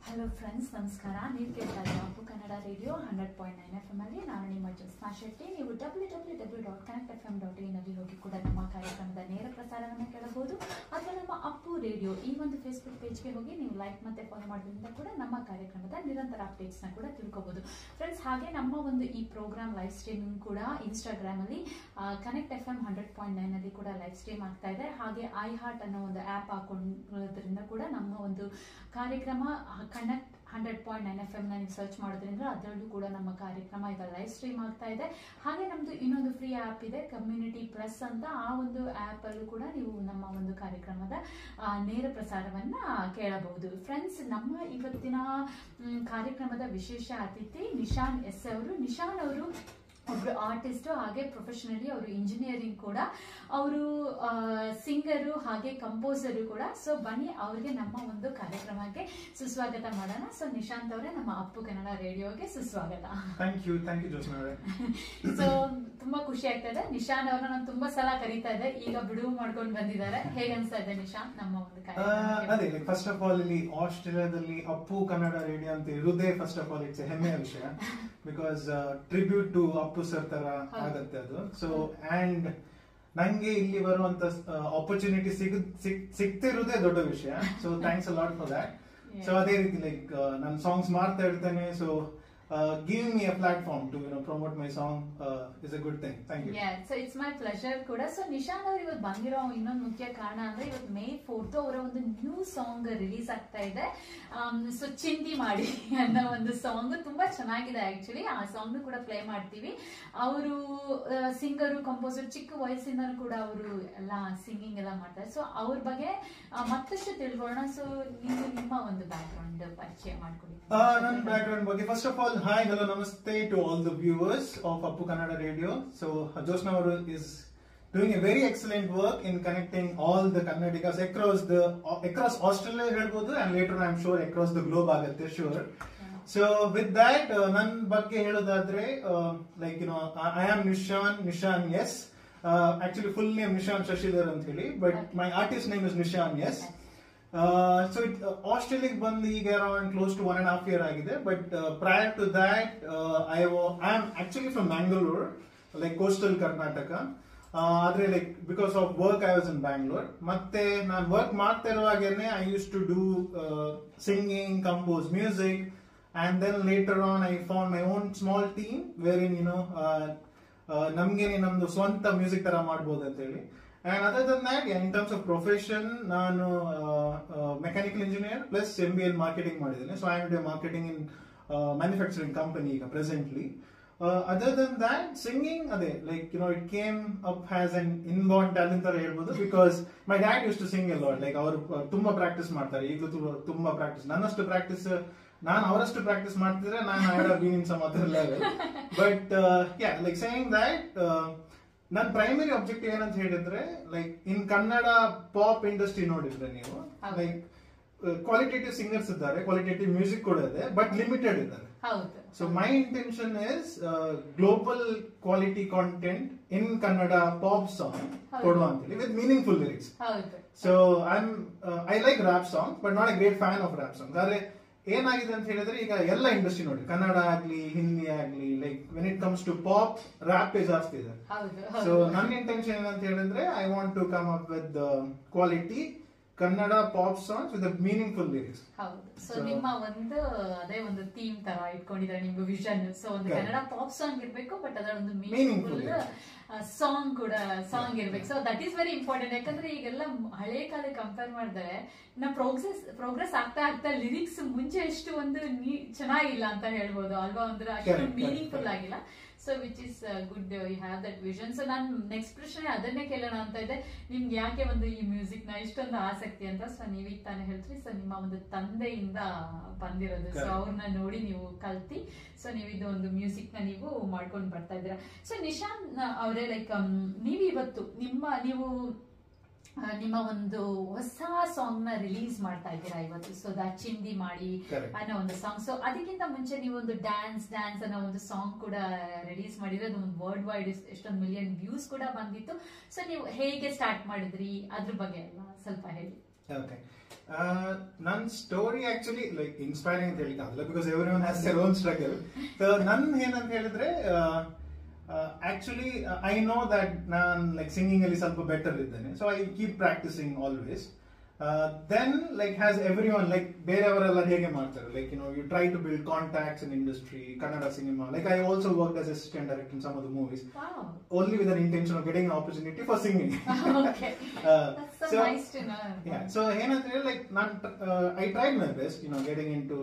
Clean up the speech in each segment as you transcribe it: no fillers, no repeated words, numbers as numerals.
Hello friends, ನಮಸ್ಕಾರ. ನೀವು ಕೇಳ್ತಾ ಇದ್ದೀರಾ ಅಪ್ಪು ಕನ್ನಡ ರೇಡಿಯೋ 100.9 FM ಅಲ್ಲಿ. ನಾನು ನಿಮ್ಮ ಜ್ಯೋತ್ಸ್ನಾ ಶೆಟ್ಟಿ. ನೀವು www.connectfm.in ಅಲ್ಲಿ ಹೋಗಿ ಕೂಡ ನಮ್ಮ ಕಾರ್ಯಕ್ರಮದ ನೇರ ಪ್ರಸಾರವನ್ನು ಕೇಳಬಹುದು. ಅಥವಾ ನಮ್ಮ ಅಪ್ಪು ರೇಡಿಯೋ ಈ ಒಂದು ಫೇಸ್ಬುಕ್ ಪೇಜ್ಗೆ ಹೋಗಿ ನೀವು ಲೈಕ್ ಮತ್ತೆ ಫಾಲೋ ಮಾಡೋದ್ರಿಂದ ಕೂಡ ನಮ್ಮ ಕಾರ್ಯಕ್ರಮದ ನಿರಂತರ ಅಪ್ಡೇಟ್ಸ್ನ ಕೂಡ ತಿಳ್ಕೋಬಹುದು. ಫ್ರೆಂಡ್ಸ್, ಹಾಗೆ ನಮ್ಮ ಒಂದು ಈ ಪ್ರೋಗ್ರಾಮ್ ಲೈವ್ ಸ್ಟ್ರೀಮಿಂಗ್ ಕೂಡ ಇನ್ಸ್ಟಾಗ್ರಾಮ್ ಅಲ್ಲಿ ಕನೆಕ್ಟ್ FM 100.9 ಅಲ್ಲಿ ಕೂಡ ಲೈವ್ ಸ್ಟ್ರೀಮ್ ಆಗ್ತಾ ಇದೆ. ಹಾಗೆ ಐ ಹಾರ್ಟ್ ಅನ್ನೋ ಒಂದು ಆ್ಯಪ್ ಹಾಕೊಳ್ಳೋದ್ರಿಂದ ಕೂಡ ನಮ್ಮ ಒಂದು ಕಾರ್ಯಕ್ರಮ ಕನೆಕ್ಟ್ 100.9 FM ನೀವು ಸರ್ಚ್ ಮಾಡೋದ್ರಿಂದ ಅದರಲ್ಲೂ ಕೂಡ ನಮ್ಮ ಕಾರ್ಯಕ್ರಮ ಈಗ ಲೈವ್ ಸ್ಟ್ರೀಮ್ ಆಗ್ತಾ ಇದೆ. ಹಾಗೆ ನಮ್ದು ಇನ್ನೊಂದು ಫ್ರೀ ಆ್ಯಪ್ ಇದೆ, ಕಮ್ಯುನಿಟಿ ಪ್ಲಸ್ ಅಂತ. ಆ ಒಂದು ಆ್ಯಪ್ ಅಲ್ಲೂ ಕೂಡ ನೀವು ನಮ್ಮ ಒಂದು ಕಾರ್ಯಕ್ರಮದ ನೇರ ಪ್ರಸಾರವನ್ನ ಕೇಳಬಹುದು. ಫ್ರೆಂಡ್ಸ್, ನಮ್ಮ ಇವತ್ತಿನ ಕಾರ್ಯಕ್ರಮದ ವಿಶೇಷ ಅತಿಥಿ ನಿಶಾನ್ ಎಸ್ ಅವರು. ನಿಶಾನ್ ಅವರು ಒಬ್ರು ಆರ್ಟಿಸ್ಟ್, ಹಾಗೆ ಪ್ರೊಫೆಷನಲಿ ಅವರು ಇಂಜಿನಿಯರಿಂಗ್ ಕೂಡ, ಅವರು ಸಿಂಗರು ಹಾಗೆ ಕಂಪೋಸರು ಕೂಡ. ಸೊ ಬನ್ನಿ ಅವ್ರಿಗೆ ನಮ್ಮ ಒಂದು ಕಾರ್ಯಕ್ರಮಕ್ಕೆ ಸುಸ್ವಾಗತ ಮಾಡೋಣ. ಸೊ ನಿಶಾಂತ್ ಅವರೇ, ನಮ್ಮ ಅಪ್ಪು ಕನ್ನಡ ರೇಡಿಯೋಗೆ ಸುಸ್ವಾಗತ. ಥ್ಯಾಂಕ್ ಯು ಜ್ಯೋತ್ಸ್ನಾ ಅವರೇ. ಸೊ ತುಂಬಾ ಖುಷಿ ಆಗ್ತಾ ಇದೆ. ನಿಶಾಂತ್ ಅವ್ರನ್ನ ನಾನು ತುಂಬಾ ಸಲ ಕರೀತಾ ಇದ್ದೆ, ಈಗ ಬಿಡುವು ಮಾಡ್ಕೊಂಡು ಬಂದಿದ್ದಾರೆ. ಹೇಗೆ ಅನ್ಸ್ತಾ ಇದೆ ನಿಶಾಂತ್ ನಮ್ಮ ಒಂದು ಕಾರ್ಯಕ್ರಮ? ಅದೇ ಫಸ್ಟ್ ಆಫ್ ಆಲ್ ಇಲ್ಲಿ ಆಸ್ಟ್ರೇಲಿಯಾದಲ್ಲಿ ಅಪ್ಪು ಕನ್ನಡ ರೇಡಿಯೋ ಅಂತ ಇರುವುದೇ ಫಸ್ಟ್ ಆಫ್ ಆಲ್ ಇಟ್ಸ್ ಹೆಮ್ಮೆಯ ವಿಷಯ. Because tribute to Appu sir ತರ ಆಗತ್ತೆ ಅದು. ಸೊ ಅಂಡ್ ನಂಗೆ ಇಲ್ಲಿ ಬರುವಂತ ಆಪರ್ಚುನಿಟಿ ಸಿಗ್ತಿರುವುದೇ ದೊಡ್ಡ ವಿಷಯ. So thanks a lot for that. So ಅದೇ ರೀತಿ ಲೈಕ್ ನಾನು ಸಾಂಗ್ಸ್ ಮಾಡ್ತಾ ಇರ್ತೇನೆ. So giving me a platform to promote my song is a good thing. Thank you. Yeah, so it's my pleasure ಕೂಡ. ಸೊ ನಿಶಾಂತ್ ಅವರು ಇವತ್ತು ಬಂದಿರೋ ಇನ್ನೊಂದು ಮುಖ್ಯ ಕಾರಣ ಅಂದ್ರೆ ಇವತ್ತು May 4th ಅವರ ಒಂದು ನ್ಯೂ ಸಾಂಗ್ ರಿಲೀಸ್ ಆಗ್ತಾ ಇದೆ. ಸೊ ಚಿಂದಿ ಮಾಡಿ ಅನ್ನೋ ಒಂದು ಸಾಂಗ್ ತುಂಬಾ ಚೆನ್ನಾಗಿದೆ. ಆಕ್ಚುಲಿ ಆ ಸಾಂಗ್ ಕೂಡ ಪ್ಲೇ ಮಾಡ್ತೀವಿ. ಅವರು ಸಿಂಗರು, ಕಂಪೋಸರ್, ಚಿಕ್ಕ ವಯಸ್ಸಿಂದ ಕೂಡ ಅವರು ಎಲ್ಲ ಸಿಂಗಿಂಗ್ ಎಲ್ಲ ಮಾಡ್ತಾರೆ. ಸೊ ಅವ್ರ ಬಗ್ಗೆ ಮತ್ತಷ್ಟು ತಿಳ್ಕೊಳ್ಳೋಣ. ಸೊ ನೀವು ನಿಮ್ಮ ಒಂದು ಬ್ಯಾಕ್ ಗ್ರೌಂಡ್ ಪರಿಚಯ ಮಾಡ್ಕೊಳ್ಳಿ. ನನ್ನ ಬ್ಯಾಕ್ ಗ್ರೌಂಡ್ ಬಗ್ಗೆ first of all, hi, hello, namaste to all the viewers of Appu Kannada Radio. So Jyotsna Avaru is doing a very excellent work in connecting all the Kannadigas across Australia helbodu, and later I'm sure across the globe agatte, sure. So with that, nan bagge helodadre, like I am Nishan, yes. Actually full name Nishan Shashidhar ant heli, but my artist name is Nishan, yes. So Australia ಬಂದು ಈಗ around close to 1.5 years ಆಗಿದೆ. But prior to that, I am actually from Bangalore, like coastal Karnataka. ಆದ್ರೆ like because of work I was in Bangalore. ಮತ್ತೆ ನಾನು work ಮಾಡ್ತಾ ಇರುವಾಗೇನೆ I used to do singing, compose music, and then later on I found my own small team wherein ನಮ್ಗೇನೆ ನಮ್ದು ಸ್ವಂತ music ತರ ಮಾಡ್ಬೋದು ಅಂತ ಹೇಳಿ. And other than that, yeah, in terms of profession, ನಾನು mechanical engineer plus MBA in marketing ಮಾಡಿದ್ದೇನೆ. So I am doing marketing in manufacturing company ಈಗ presently. Other than that, singing, ಅದೇ like it came up as an inborn talent ತರ ಹೇಳ್ಬೋದು. Because my dad used to sing a lot. Like ಅವರು ತುಂಬಾ practice ಮಾಡ್ತಾರೆ, ಈಗಲೂ ತುಂಬಾ practice. ನನ್ನಷ್ಟು practice ನಾನು ಅವರಷ್ಟು ಪ್ರಾಕ್ಟೀಸ್ ಮಾಡ್ತಿದ್ರೆ ನಾನು I would have been in some other level. But yeah, like saying that, ನನ್ನ ಪ್ರೈಮರಿ ಆಬ್ಜೆಕ್ಟಿವ್ ಏನಂತ ಹೇಳಿದ್ರೆ, like in Kannada pop industry ನೋಡಿದ್ರೆ ನೀವು ಲೈಕ್ ಕ್ವಾಲಿಟೇಟಿವ್ ಸಿಂಗರ್ಸ್ ಇದ್ದಾರೆ, ಕ್ವಾಲಿಟೇಟಿವ್ ಮ್ಯೂಸಿಕ್ ಕೂಡ ಇದೆ, ಬಟ್ ಲಿಮಿಟೆಡ್ ಇದ್ದಾರೆ. So my intention is global quality content in Kannada pop song ಕೊಡುವ ಅಂತೇಳಿ with meaningful lyrics. So I like rap song but not a great fan of rap song. ಆದ್ರೆ ಏನಾಗಿದೆ ಅಂತ ಹೇಳಿದ್ರೆ ಈಗ ಎಲ್ಲ ಇಂಡಸ್ಟ್ರಿ ನೋಡಿ, ಕನ್ನಡ ಆಗ್ಲಿ ಹಿಂದಿ ಆಗ್ಲಿ, like when it comes to pop rap ಜಾಸ್ತಿ ಇದೆ. ಸೊ ನನ್ನ ಇಂಟೆನ್ಷನ್ ಏನಂತ ಹೇಳಿದ್ರೆ I want to come up with quality Kannada pop songs with meaningful lyrics. ಹೌದು. ಸೊ ನಿಮ್ಮ ಒಂದು ಅದೇ ಒಂದು ಥೀಮ್ ತರ ಇಟ್ಕೊಂಡಿದ್ದಾರೆ ನಿಮ್ಗೆ ವಿಷನ್. ಸೊ ಒಂದು ಕನ್ನಡ ಪಾಪ್ ಸಾಂಗ್ ಇರ್ಬೇಕು, ಬಟ್ ಅದರ ಒಂದು ಮೀನಿಂಗ್ಫುಲ್ ಸಾಂಗ್ ಇರ್ಬೇಕು. So that is very important. ಯಾಕಂದ್ರೆ ಈಗೆಲ್ಲ ಹಳೆ ಕಾಲ ಕಂಪೇರ್ ಮಾಡಿದ್ರೆ ನಾ ಪ್ರೋಗ್ರೆಸ್ ಆಗ್ತಾ ಲಿರಿಕ್ಸ್ ಮುಂಚೆ ಎಷ್ಟು ಒಂದು ಚೆನ್ನಾಗಿಲ್ಲ ಅಂತ ಹೇಳ್ಬೋದು ಅಲ್ವಾ, ಅಂದ್ರೆ ಅಷ್ಟು ಮೀನಿಂಗ್ಫುಲ್ ಆಗಿಲ್ಲ. So which is good, you have that vision. So ನಾನು ನೆಕ್ಸ್ಟ್ ಪ್ರಶ್ನೆ ಅದನ್ನೇ ಕೇಳೋಣ ಅಂತ ಇದೆ, ನಿಮ್ಗೆ ಯಾಕೆ ಒಂದು ಈ ಮ್ಯೂಸಿಕ್ ನ ಇಷ್ಟೊಂದು ಆಸಕ್ತಿ ಅಂತ. ಸೊ ನೀವೀಗ ತಾನೇ ಹೇಳ್ತೀರಿ, ಸೊ ನಿಮ್ಮ ಒಂದು ತಂದೆಯಿಂದ ಬಂದಿರೋದು. ಸೊ ಅವ್ರನ್ನ ನೋಡಿ ನೀವು ಕಲ್ತಿ, ಸೊ ನೀವು ಇದು ಒಂದು ಮ್ಯೂಸಿಕ್ ನ ನೀವು ಮಾಡ್ಕೊಂಡು ಬರ್ತಾ ಇದ್ದೀರಾ. ಸೊ ನಿಶಾನ್ ಅವರೇ, ಲೈಕ್ ನೀವು ಇವತ್ತು ನಿಮ್ಮ ಒಂದು ಹೊಸ ಸಾಂಗ್ ನ ರಿಲೀಸ್ ಮಾಡ್ತಾ ಇದ್ದೀರಾ ಇವತ್ತು. ಸೊ ದಟ್ ಚಿಂದಿ ಮಾಡಿ ಅನ್ನೋ ಒಂದು ಸಾಂಗ್. ಸೊ ಅದಕ್ಕಿಂತ ಮುಂಚೆ ನೀವು ಒಂದು ಡ್ಯಾನ್ಸ್ ಅನ್ನೋ ಒಂದು ಸಾಂಗ್ ಕೂಡ ರಿಲೀಸ್ ಮಾಡಿದ್ರೆ, ಅದು ಒಂದು ವರ್ಲ್ಡ್ ವೈಡ್ ಎಷ್ಟೊಂದು ಮಿಲಿಯನ್ ವ್ಯೂಸ್ ಕೂಡ ಬಂದಿತ್ತು. ಸೊ ನೀವು ಹೇಗೆ ಸ್ಟಾರ್ಟ್ ಮಾಡಿದ್ರಿ, ಅದ್ರ ಬಗ್ಗೆ ಎಲ್ಲ ಸ್ವಲ್ಪ ಹೇಳಿ. Okay. Nan story actually like inspiring ಅಂತ ಹೇಳಿಕ್ಕೆ ಆಗಲ್ಲ because everyone has their own struggle. So ನನ್ ಏನಂತ ಹೇಳಿದ್ರೆ actually I know that ನಾನು like singing ಅಲ್ಲಿ ಸ್ವಲ್ಪ better ಇದ್ದೇನೆ. So I keep practicing always. Then like has everyone like ಬೇರೆಯವರೆಲ್ಲ ಹೇಗೆ ಮಾಡ್ತಾರೆ like you try to build contacts in industry, Kannada cinema. Like I also worked as assistant director in some of the movies. Wow. Only with an intention of getting an opportunity for singing. Okay. That's so nice to know. Yeah. So ಏನಂದ್ರೆ like I tried my best, getting into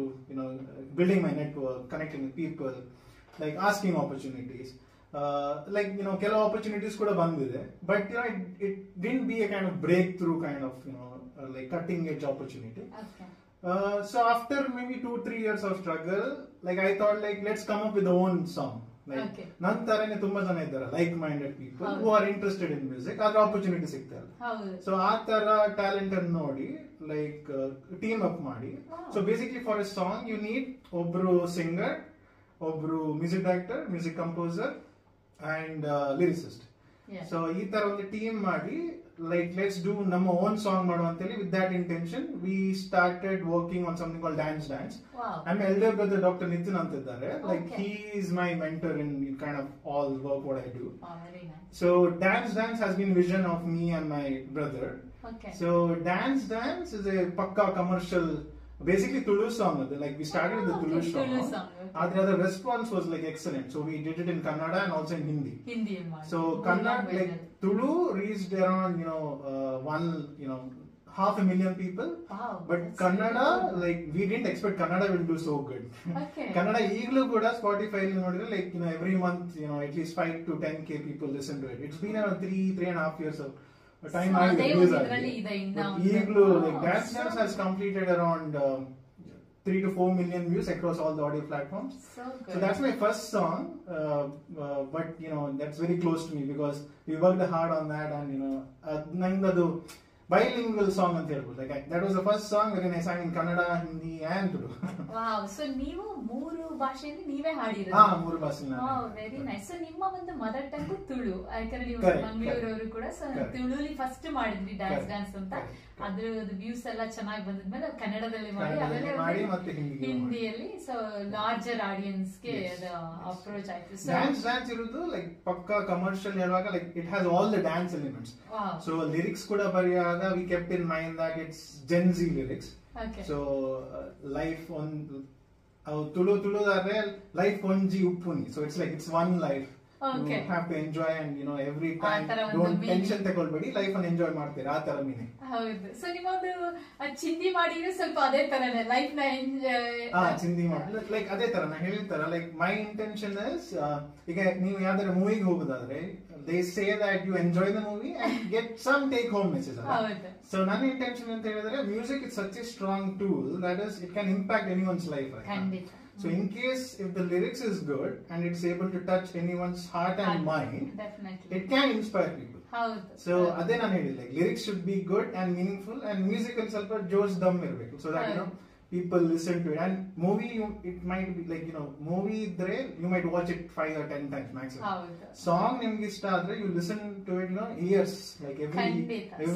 building my network, connecting with people, like asking opportunities. Like ಕೆಲವು opportunities ಕೂಡ ಬಂದಿದೆ, but it didn't be a kind of breakthrough kind of like cutting edge opportunity. Okay. So after maybe 2-3 years of struggle, like I thought like let's come up with our own song. Like ನನ್ನ ತರನೇ ತುಂಬಾ ಜನ ಇದ್ದಾರೆ like minded people who are interested in music, ಆದ್ರೆ opportunity ಸಿಗ್ತಾ ಇಲ್ಲ. So ಆ ತರ talent ಅನ್ನು ನೋಡಿ like team up ಮಾಡಿ. So basically for a song you need ಒಬ್ರು singer, ಒಬ್ರು music director, music composer and lyricist. So ಈ ತರ ಒಂದು ಟೀಮ್ ಮಾಡಿ like let's do ನಮ್ಮ own song ಮಾಡು ಅಂತ ಹೇಳಿ with that intention we started working on something called Dance Dance. I'm elder brother Dr. Nitin ಅಂತ ಇದ್ದಾರೆ, like he is my mentor in kind of all work what I do. Very nice. So Dance Dance has been vision of me and my brother. So Dance Dance is a pakka commercial, basically Tulu song. Like we started with the Tulu song. The response was like excellent. So we did it in Kannada and also in Hindi. So Kannada, like Tulu reached around 500,000 people. Wow. But Kannada, like we didn't expect Kannada will do so good. Kannada ಈಗಲೂ ಕೂಡ Spotify ನೋಡಿದ್ರೆ like every month at least 5 to 10K people listen to it. It's been around 3.5 years of time. ಈಗಲೂ like Dance Dance has completed around 3 to 4 million views across all the audio platforms. So that's my first song, but that's very close to me because we worked hard on that, and nangadadu bilingual song ಅಂತ ಹೇಳ್ಬೋದು. Like that was the first song wherein I sang in Kannada, Hindi and Tulu. Wow. So ನೀವು ಮೂರು ಭಾಷೆಯಲ್ಲಿ ನೀವೇ ಹಾಡಿರೋದು? ಮೂರು ಭಾಷೆಯಲ್ಲಿ. Wow, very nice. So ನಿಮ್ಮ ಒಂದು ಮದರ್ ಟಂಗ್ ತುಳು, ಯಾಕಂದ್ರೆ ನೀವು ಮಂಗಳೂರವರು ಕೂಡ. ಸೊ ತುಳುಲಿ ಫಸ್ಟ್ ಮಾಡಿದ್ರಿ ಡ್ಯಾನ್ಸ್ ಡ್ಯಾನ್ಸ್ ಅಂತ, ಅದ್ರದ್ದು ವ್ಯೂಸ್ ಎಲ್ಲ ಚೆನ್ನಾಗಿ ಬಂದಿದ್ಮೇಲೆ ಕನ್ನಡದಲ್ಲಿ ಮಾಡಿ ಆಮೇಲೆ ಹಿಂದಿಯಲ್ಲಿ ಸೊ ಲಾರ್ಜರ್ ಆಡಿಯನ್ಸ್ ಗೆ ಅದು ಅಪ್ರೋಚ್ ಆಯ್ತು. ಡ್ಯಾನ್ಸ್ ಡ್ಯಾನ್ಸ್ ಇರೋದು ಲೈಕ್ ಪಕ್ಕಾ ಕಮರ್ಷಿಯಲ್ ಹೇಳುವಾಗ like it has all the dance elements. So lyrics ಕೂಡ ಬರೆಯುವಾಗ we kept in mind that it's Gen Z lyrics. So life one ತುಳುದಾದ್ರೆ ಲೈಫ್ ಒಂಜಿ ಉಪ್ಪುನಿ. So it's like it's one life. You have to enjoy and every time don't tension ತಗೊಳ್ಬೇಡಿ, life ಅನ್ನು enjoy ಮಾಡ್ತೀರಾ ಆ ತರ ಮೀನಿಂಗ್. ಹೌದು. So ನಿಮ್ಮದು ಚಿಂದಿ ಮಾಡಿದ್ರೆ ಸ್ವಲ್ಪ ಅದೇ ತರನೇ ಲೈಫ್ ನ ಎಂಜಾಯ್. ಚಿಂದಿ ಮಾಡಿ ಲೈಕ್ ಅದೇ ತರ ನಾ ಹೇಳಿರ್ತಾರ ಲೈಕ್ ಮೈ ಇಂಟೆನ್ಷನ್ ಇಸ್ ಈಗ ನೀವು ಯಾವ್ದಾರ ಮೂವಿಗೆ ಹೋಗೋದಾದ್ರೆ they say that you enjoy the movie and get some take home message. So ನನ್ನ intention ಅಂತ ಹೇಳಿದ್ರೆ music is such a strong tool that is it can impact anyone's life. So in case if the lyrics is good and it's able to touch anyone's heart and mind, it can inspire people. So adhe nanu ಹೇಳಿದೆ like lyrics should be good and meaningful and music will ಸ್ವಲ್ಪ ಜೋಶ್ ದಮ್ ಇರಬೇಕು so that people listen to it. And movie it might be like movie idre you might watch it 5 or 10 times maximum. Song nimge ishta adre you listen to it years like every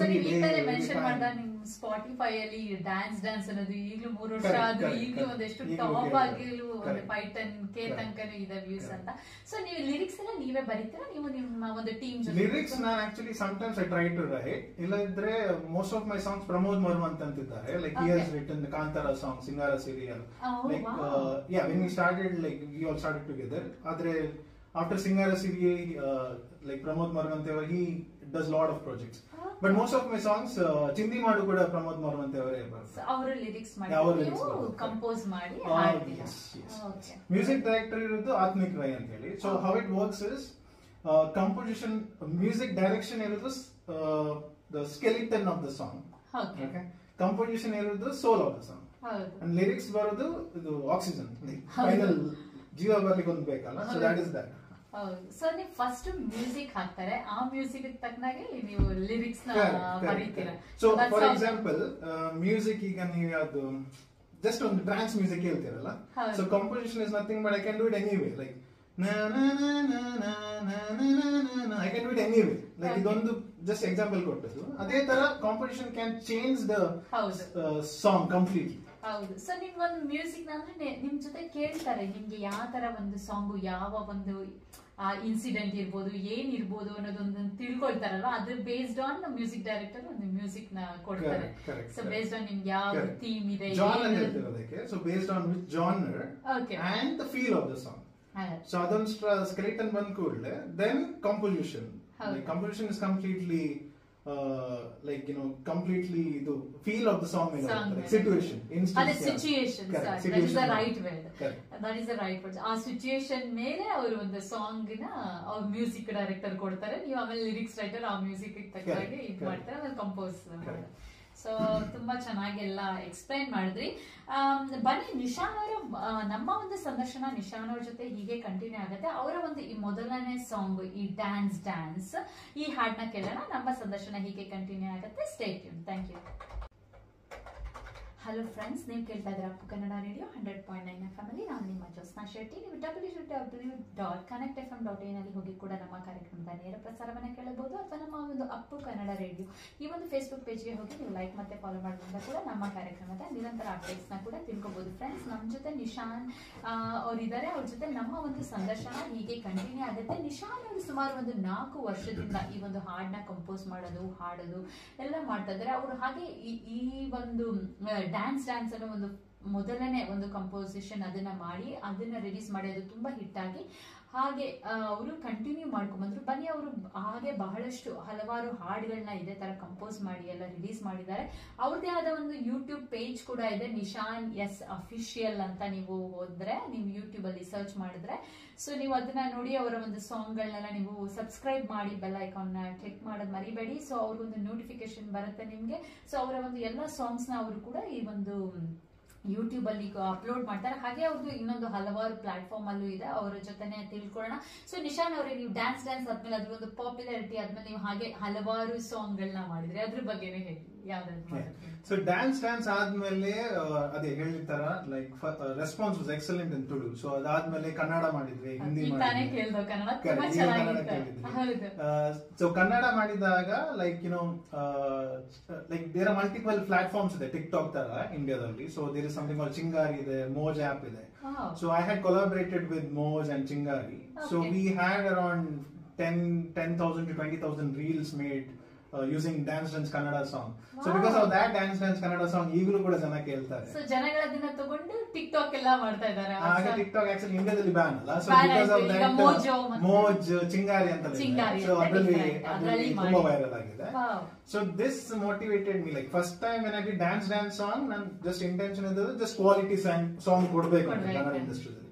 so ನೀವು ಈ ತರ mention ಮಾಡಿದ ನಿಮ್ಮ Spotify ಅಲ್ಲಿ dance ಅನ್ನೋದು ಈಗಲೂ 3 ವರ್ಷ ಆದ್ರೂ ಈಗಲೂ ಒಂದೆಷ್ಟು ಟಾಪ್ ಆಗಿಲು ಒಂದು 5-10K ತನಕನೂ ಇದೆ ವ್ಯೂಸ್ ಅಂತ. ಸೊ ನೀವು ಲಿರಿಕ್ಸ್ ಎಲ್ಲ ನೀವೇ ಬರೀತೀರಾ, ನೀವು ನಿಮ್ಮ ಒಂದು ಟೀಮ್ ಜೊತೆ? ಲಿರಿಕ್ಸ್ ನಾನು actually sometimes I try to write, ಇಲ್ಲ ಇದ್ರೆ most of my songs Pramod Maravanthe ಅಂತಿದ್ದಾರೆ like he has written the Kantara song, Singara serial. Like yeah, when we started like we all started together. Adre after Singara serial like Pramod Marvanteva he does lot of projects. But most of my songs Chindi Madu kuda Pramod Marvantevare bartare. So our lyrics ಮಾಡಿ ನೀವು compose ಮಾಡಿ ಹಾಡ್ತೀರಾ? Okay. Music director ಇರೋದು ಆತ್ಮಿಕ್ ರೈ ಅಂತ ಹೇಳಿ. So how it works is composition, music direction ಇರೋದು the skeleton of the song. Okay. Composition ಇರೋದು soul of the song. And lyrics ಬರೋದು ಇದು ಆಕ್ಸಿಜನ್ ಫೈನಲ್ ಜೀವ ಬರ್ಲಿಕ್ಕೆ ಒಂದು ಬೇಕಲ್ಲ. So that is that. So ನೀವು ಫಸ್ಟ್ ಮ್ಯೂಸಿಕ್ ಹಾಕ್ತಾರೆ, ಆ ಮ್ಯೂಸಿಕ್ ತಕ್ಕನಾಗೆ ನೀವು ಲಿರಿಕ್ಸ್ ನ ಬರೀತೀರಾ. ಸೊ ಫಾರ್ ಎಕ್ಸಾಂಪಲ್ ಮ್ಯೂಸಿಕ್ ಈಗ ನೀವು ಯಾವ್ದು ಜಸ್ಟ್ ಒಂದು ಟ್ರಾನ್ಸ್ ಮ್ಯೂಸಿಕ್ ಹೇಳ್ತೀರಲ್ಲ, so composition is nothing but I can do it anyway like na na na na na I can do it anyway like ಇದೊಂದು ಜಸ್ಟ್ ಎಕ್ಸಾಂಪಲ್ ಕೊಟ್ಟದ್ದು. ಅದೇ ತರ competition can change the song completely. ಹೌದು. So ನಿಮ್ಗೊಂದು music ಅಂದ್ರೆ ನಿಮ್ ಜೊತೆ ಕೇಳ್ತಾರೆ ನಿಮ್ಗೆ ಯಾವ ತರ ಒಂದು ಸಾಂಗು, ಯಾವ ಒಂದು ಇನ್ಸಿಡೆಂಟ್ ಇರ್ಬೋದು, ಏನ್ ಇರ್ಬೋದು ಅನ್ನೋದೊಂದು ತಿಳ್ಕೊಳ್ತಾರಲ್ವಾ, ಅದು ಬೇಸ್ಡ್ ಆನ್ ಮ್ಯೂಸಿಕ್ ಡೈರೆಕ್ಟರ್ ಒಂದು ಮ್ಯೂಸಿಕ್ ನ ಕೊಡ್ತಾರೆ. ಸೊ ಬೇಸ್ಡ್ ಆನ್ ನಿಮ್ಗೆ ಯಾವ ಥೀಮ್ ಇದೆ, so based on which genre and the feel of the song. So ಅದೊಂದು ಸ್ಕೆಲಿಟನ್ ಬಂದ ಕೂಡಲೇ then composition. Composition is completely like completely the feel of the song situation situation that is the right word. That is the right word. ಆ situation ಮೇಲೆ ಅವರು ಒಂದು song ನ ಅವ್ರ music director ಕೊಡ್ತಾರೆ, ನೀವು ಆಮೇಲೆ ಲಿರಿಕ್ಸ್ ರೈಟರ್ ಆ ಮ್ಯೂಸಿಕ್ ತಕ್ಕಾಗಿ ಇದು ಮಾಡ್ತಾರೆ, ಆಮೇಲೆ ಕಂಪೋಸ್. ಸೊ ತುಂಬಾ ಚೆನ್ನಾಗೆಲ್ಲ ಎಕ್ಸ್ಪ್ಲೈನ್ ಮಾಡಿದ್ರಿ. ಬನ್ನಿ ನಿಶಾನ್ ಅವರು, ನಮ್ಮ ಒಂದು ಸಂದರ್ಶನ ನಿಶಾನ್ ಅವ್ರ ಜೊತೆ ಹೀಗೆ ಕಂಟಿನ್ಯೂ ಆಗುತ್ತೆ. ಅವರ ಒಂದು ಈ ಮೊದಲನೇ ಸಾಂಗ್ ಈ ಡ್ಯಾನ್ಸ್ ಈ ಹಾಡನ್ನ ಕೇಳೋಣ. ನಮ್ಮ ಸಂದರ್ಶನ ಹೀಗೆ ಕಂಟಿನ್ಯೂ ಆಗುತ್ತೆ. Stay tune. Thank you. Hello friends, ನೀವು ಕೇಳ್ತಾ ಇದ್ದೀರಾ ಅಪ್ಪು ಕನ್ನಡ ರೇಡಿಯೋ 100.9 FM ಅಲ್ಲಿ. ನಾನು ನಿಮ್ಮ ಜ್ಯೋತ್ಸ್ನಾ ಶೆಟ್ಟಿ. ನೀವು www.connectfm.in ಅಲ್ಲಿ ಹೋಗಿ ಕೂಡ ನಮ್ಮ ಕಾರ್ಯಕ್ರಮದ ನೇರ ಪ್ರಸಾರವನ್ನು ಕೇಳಬಹುದು, ಅಥವಾ ನಮ್ಮ ಒಂದು ಅಪ್ಪು ಕನ್ನಡ ರೇಡಿಯೋ ಈ ಒಂದು ಫೇಸ್ಬುಕ್ ಪೇಜ್ಗೆ ಹೋಗಿ ನೀವು ಲೈಕ್ ಮತ್ತೆ ಫಾಲೋ ಮಾಡೋದ್ರಿಂದ ಕೂಡ ನಮ್ಮ ಕಾರ್ಯಕ್ರಮದ ನಿರಂತರ ಅಪ್ಡೇಟ್ಸ್ ನ ಕೂಡ ತಿಳ್ಕೊಬಹುದು. ಫ್ರೆಂಡ್ಸ್, ನಮ್ಮ ಜೊತೆ ನಿಶಾನ್ ಅವರಿದ್ದಾರೆ. ಅವ್ರ ಜೊತೆ ನಮ್ಮ ಒಂದು ಸಂದರ್ಶನ ಹೀಗೆ ಕಂಟಿನ್ಯೂ ಆಗುತ್ತೆ. ನಿಶಾನ್ ಅವರು ಸುಮಾರು ಒಂದು 4 ವರ್ಷದಿಂದ ಈ ಒಂದು ಹಾಡನ್ನ ಕಂಪೋಸ್ ಮಾಡೋದು, ಹಾಡೋದು ಎಲ್ಲ ಮಾಡ್ತಾ ಇದ್ದಾರೆ. ಅವರು ಹಾಗೆ ಈ ಒಂದು ಡ್ಯಾನ್ಸ್ ಅನ್ನೋ ಒಂದು ಮೊದಲನೇ ಒಂದು ಕಂಪೋಸಿಷನ್ ಅದನ್ನ ಮಾಡಿ ಅದನ್ನ ರಿಲೀಸ್ ಮಾಡಿ ಅದು ತುಂಬಾ ಹಿಟ್ ಆಗಿ ಹಾಗೆ ಅವರು ಕಂಟಿನ್ಯೂ ಮಾಡ್ಕೊಂಡ್ಬಂದ್ರು. ಬನ್ನಿ, ಅವರು ಹಾಗೆ ಬಹಳಷ್ಟು ಹಲವಾರು ಹಾಡುಗಳನ್ನ ಇದೇ ತರ ಕಂಪೋಸ್ ಮಾಡಿ ಎಲ್ಲ ರಿಲೀಸ್ ಮಾಡಿದ್ದಾರೆ. ಅವ್ರದೇ ಆದ ಒಂದು ಯೂಟ್ಯೂಬ್ ಪೇಜ್ ಕೂಡ ಇದೆ, ನಿಶಾನ್ ಎಸ್ ಅಫಿಷಿಯಲ್ ಅಂತ. ನೀವು ಹೋದ್ರೆ, ನೀವು ಯೂಟ್ಯೂಬ್ ಅಲ್ಲಿ ಸರ್ಚ್ ಮಾಡಿದ್ರೆ ಸೊ ನೀವು ಅದನ್ನ ನೋಡಿ ಅವರ ಒಂದು ಸಾಂಗ್ ಗಳನ್ನೆಲ್ಲ ನೀವು ಸಬ್ಸ್ಕ್ರೈಬ್ ಮಾಡಿ, ಬೆಲ್ ಐಕಾನ್ ನ ಕ್ಲಿಕ್ ಮಾಡೋದು ಮರಿಬೇಡಿ. ಸೊ ಅವ್ರಿಗೊಂದು ನೋಟಿಫಿಕೇಶನ್ ಬರುತ್ತೆ ನಿಮ್ಗೆ. ಸೊ ಅವರ ಒಂದು ಎಲ್ಲ ಸಾಂಗ್ಸ್ ನ ಅವರು ಕೂಡ ಈ ಒಂದು ಯೂಟ್ಯೂಬ್ ಅಲ್ಲಿ ಅಪ್ಲೋಡ್ ಮಾಡ್ತಾರೆ. ಹಾಗೆ ಅವ್ರದ್ದು ಇನ್ನೊಂದು ಹಲವಾರು ಪ್ಲಾಟ್ಫಾರ್ಮ್ ಅಲ್ಲೂ ಇದೆ, ಅವರ ಜೊತೆನೆ ತಿಳ್ಕೊಳ್ಳೋಣ. ಸೊ ನಿಶಾನ್ ಅವರೇ, ನೀವು ಡ್ಯಾನ್ಸ್ ಆದ್ಮೇಲೆ ಅದ್ರ ಒಂದು ಪಾಪ್ಯುಲಾರಿಟಿ ಆದ್ಮೇಲೆ ನೀವು ಹಾಗೆ ಹಲವಾರು ಸಾಂಗ್ ಗಳನ್ನ ಮಾಡಿದ್ರಿ, ಅದ್ರ ಬಗ್ಗೆನೇ ಹೇಳಿ. ಸೊ ಡ್ಯಾನ್ಸ್ ಆದ್ಮೇಲೆ ಅದೇ ಹೇಳಿರ್ತಾರ like response was excellent in Tulu. So ಅದಾದ್ಮೇಲೆ ಕನ್ನಡ ಮಾಡಿದ್ವಿ, ಹಿಂದಿ ಸೊ ಕನ್ನಡ ಮಾಡಿದಾಗ like like there are multiple platforms ಇದೆ ಟಿಕ್ ಟಾಕ್ ತರ ಇಂಡಿಯಾದಲ್ಲಿ. So there is something called Chingari ಇದೆ, ಮೋಜ್ ಆಪ್ ಇದೆ. So I had collaborated with Moj and Chingari. So we had around 10,000 to 20,000 reels made using Dance Kannada song. So because of that Dance Kannada song ಈಗಲೂ ಕೂಡ ಜನ ಕೇಳ್ತಾರೆ. So ಜನಗಳ ಅದನ್ನ ತಗೊಂಡು tick talk ಎಲ್ಲ ಮಾಡ್ತಾ ಇದ್ದಾರೆ. ಆಗ ಟಿಕ್ ಟಾಕ್ ಆಕ್ಚುಲಿ ಇಂಡಿಯಾದಲ್ಲಿ ಬ್ಯಾನ್ ಅಲ್ಲ. So because of that Moj Chingari ಅಂತ ಸೊ ಅದರಲ್ಲಿ ತುಂಬಾ ವೈರಲ್ ಆಗಿದೆ. So this motivated me. Like first time when I did dance song, ನನ್ನ ಜಸ್ಟ್ ಇಂಟೆನ್ಷನ್ ಇದ್ದದ್ದು ಜಸ್ಟ್ ಕ್ವಾಲಿಟಿ ಸಾಂಗ್ ಕೊಡ್ಬೇಕು ಅಂತ ಕನ್ನಡ ಇಂಡಸ್ಟ್ರಿಯಲ್ಲಿ.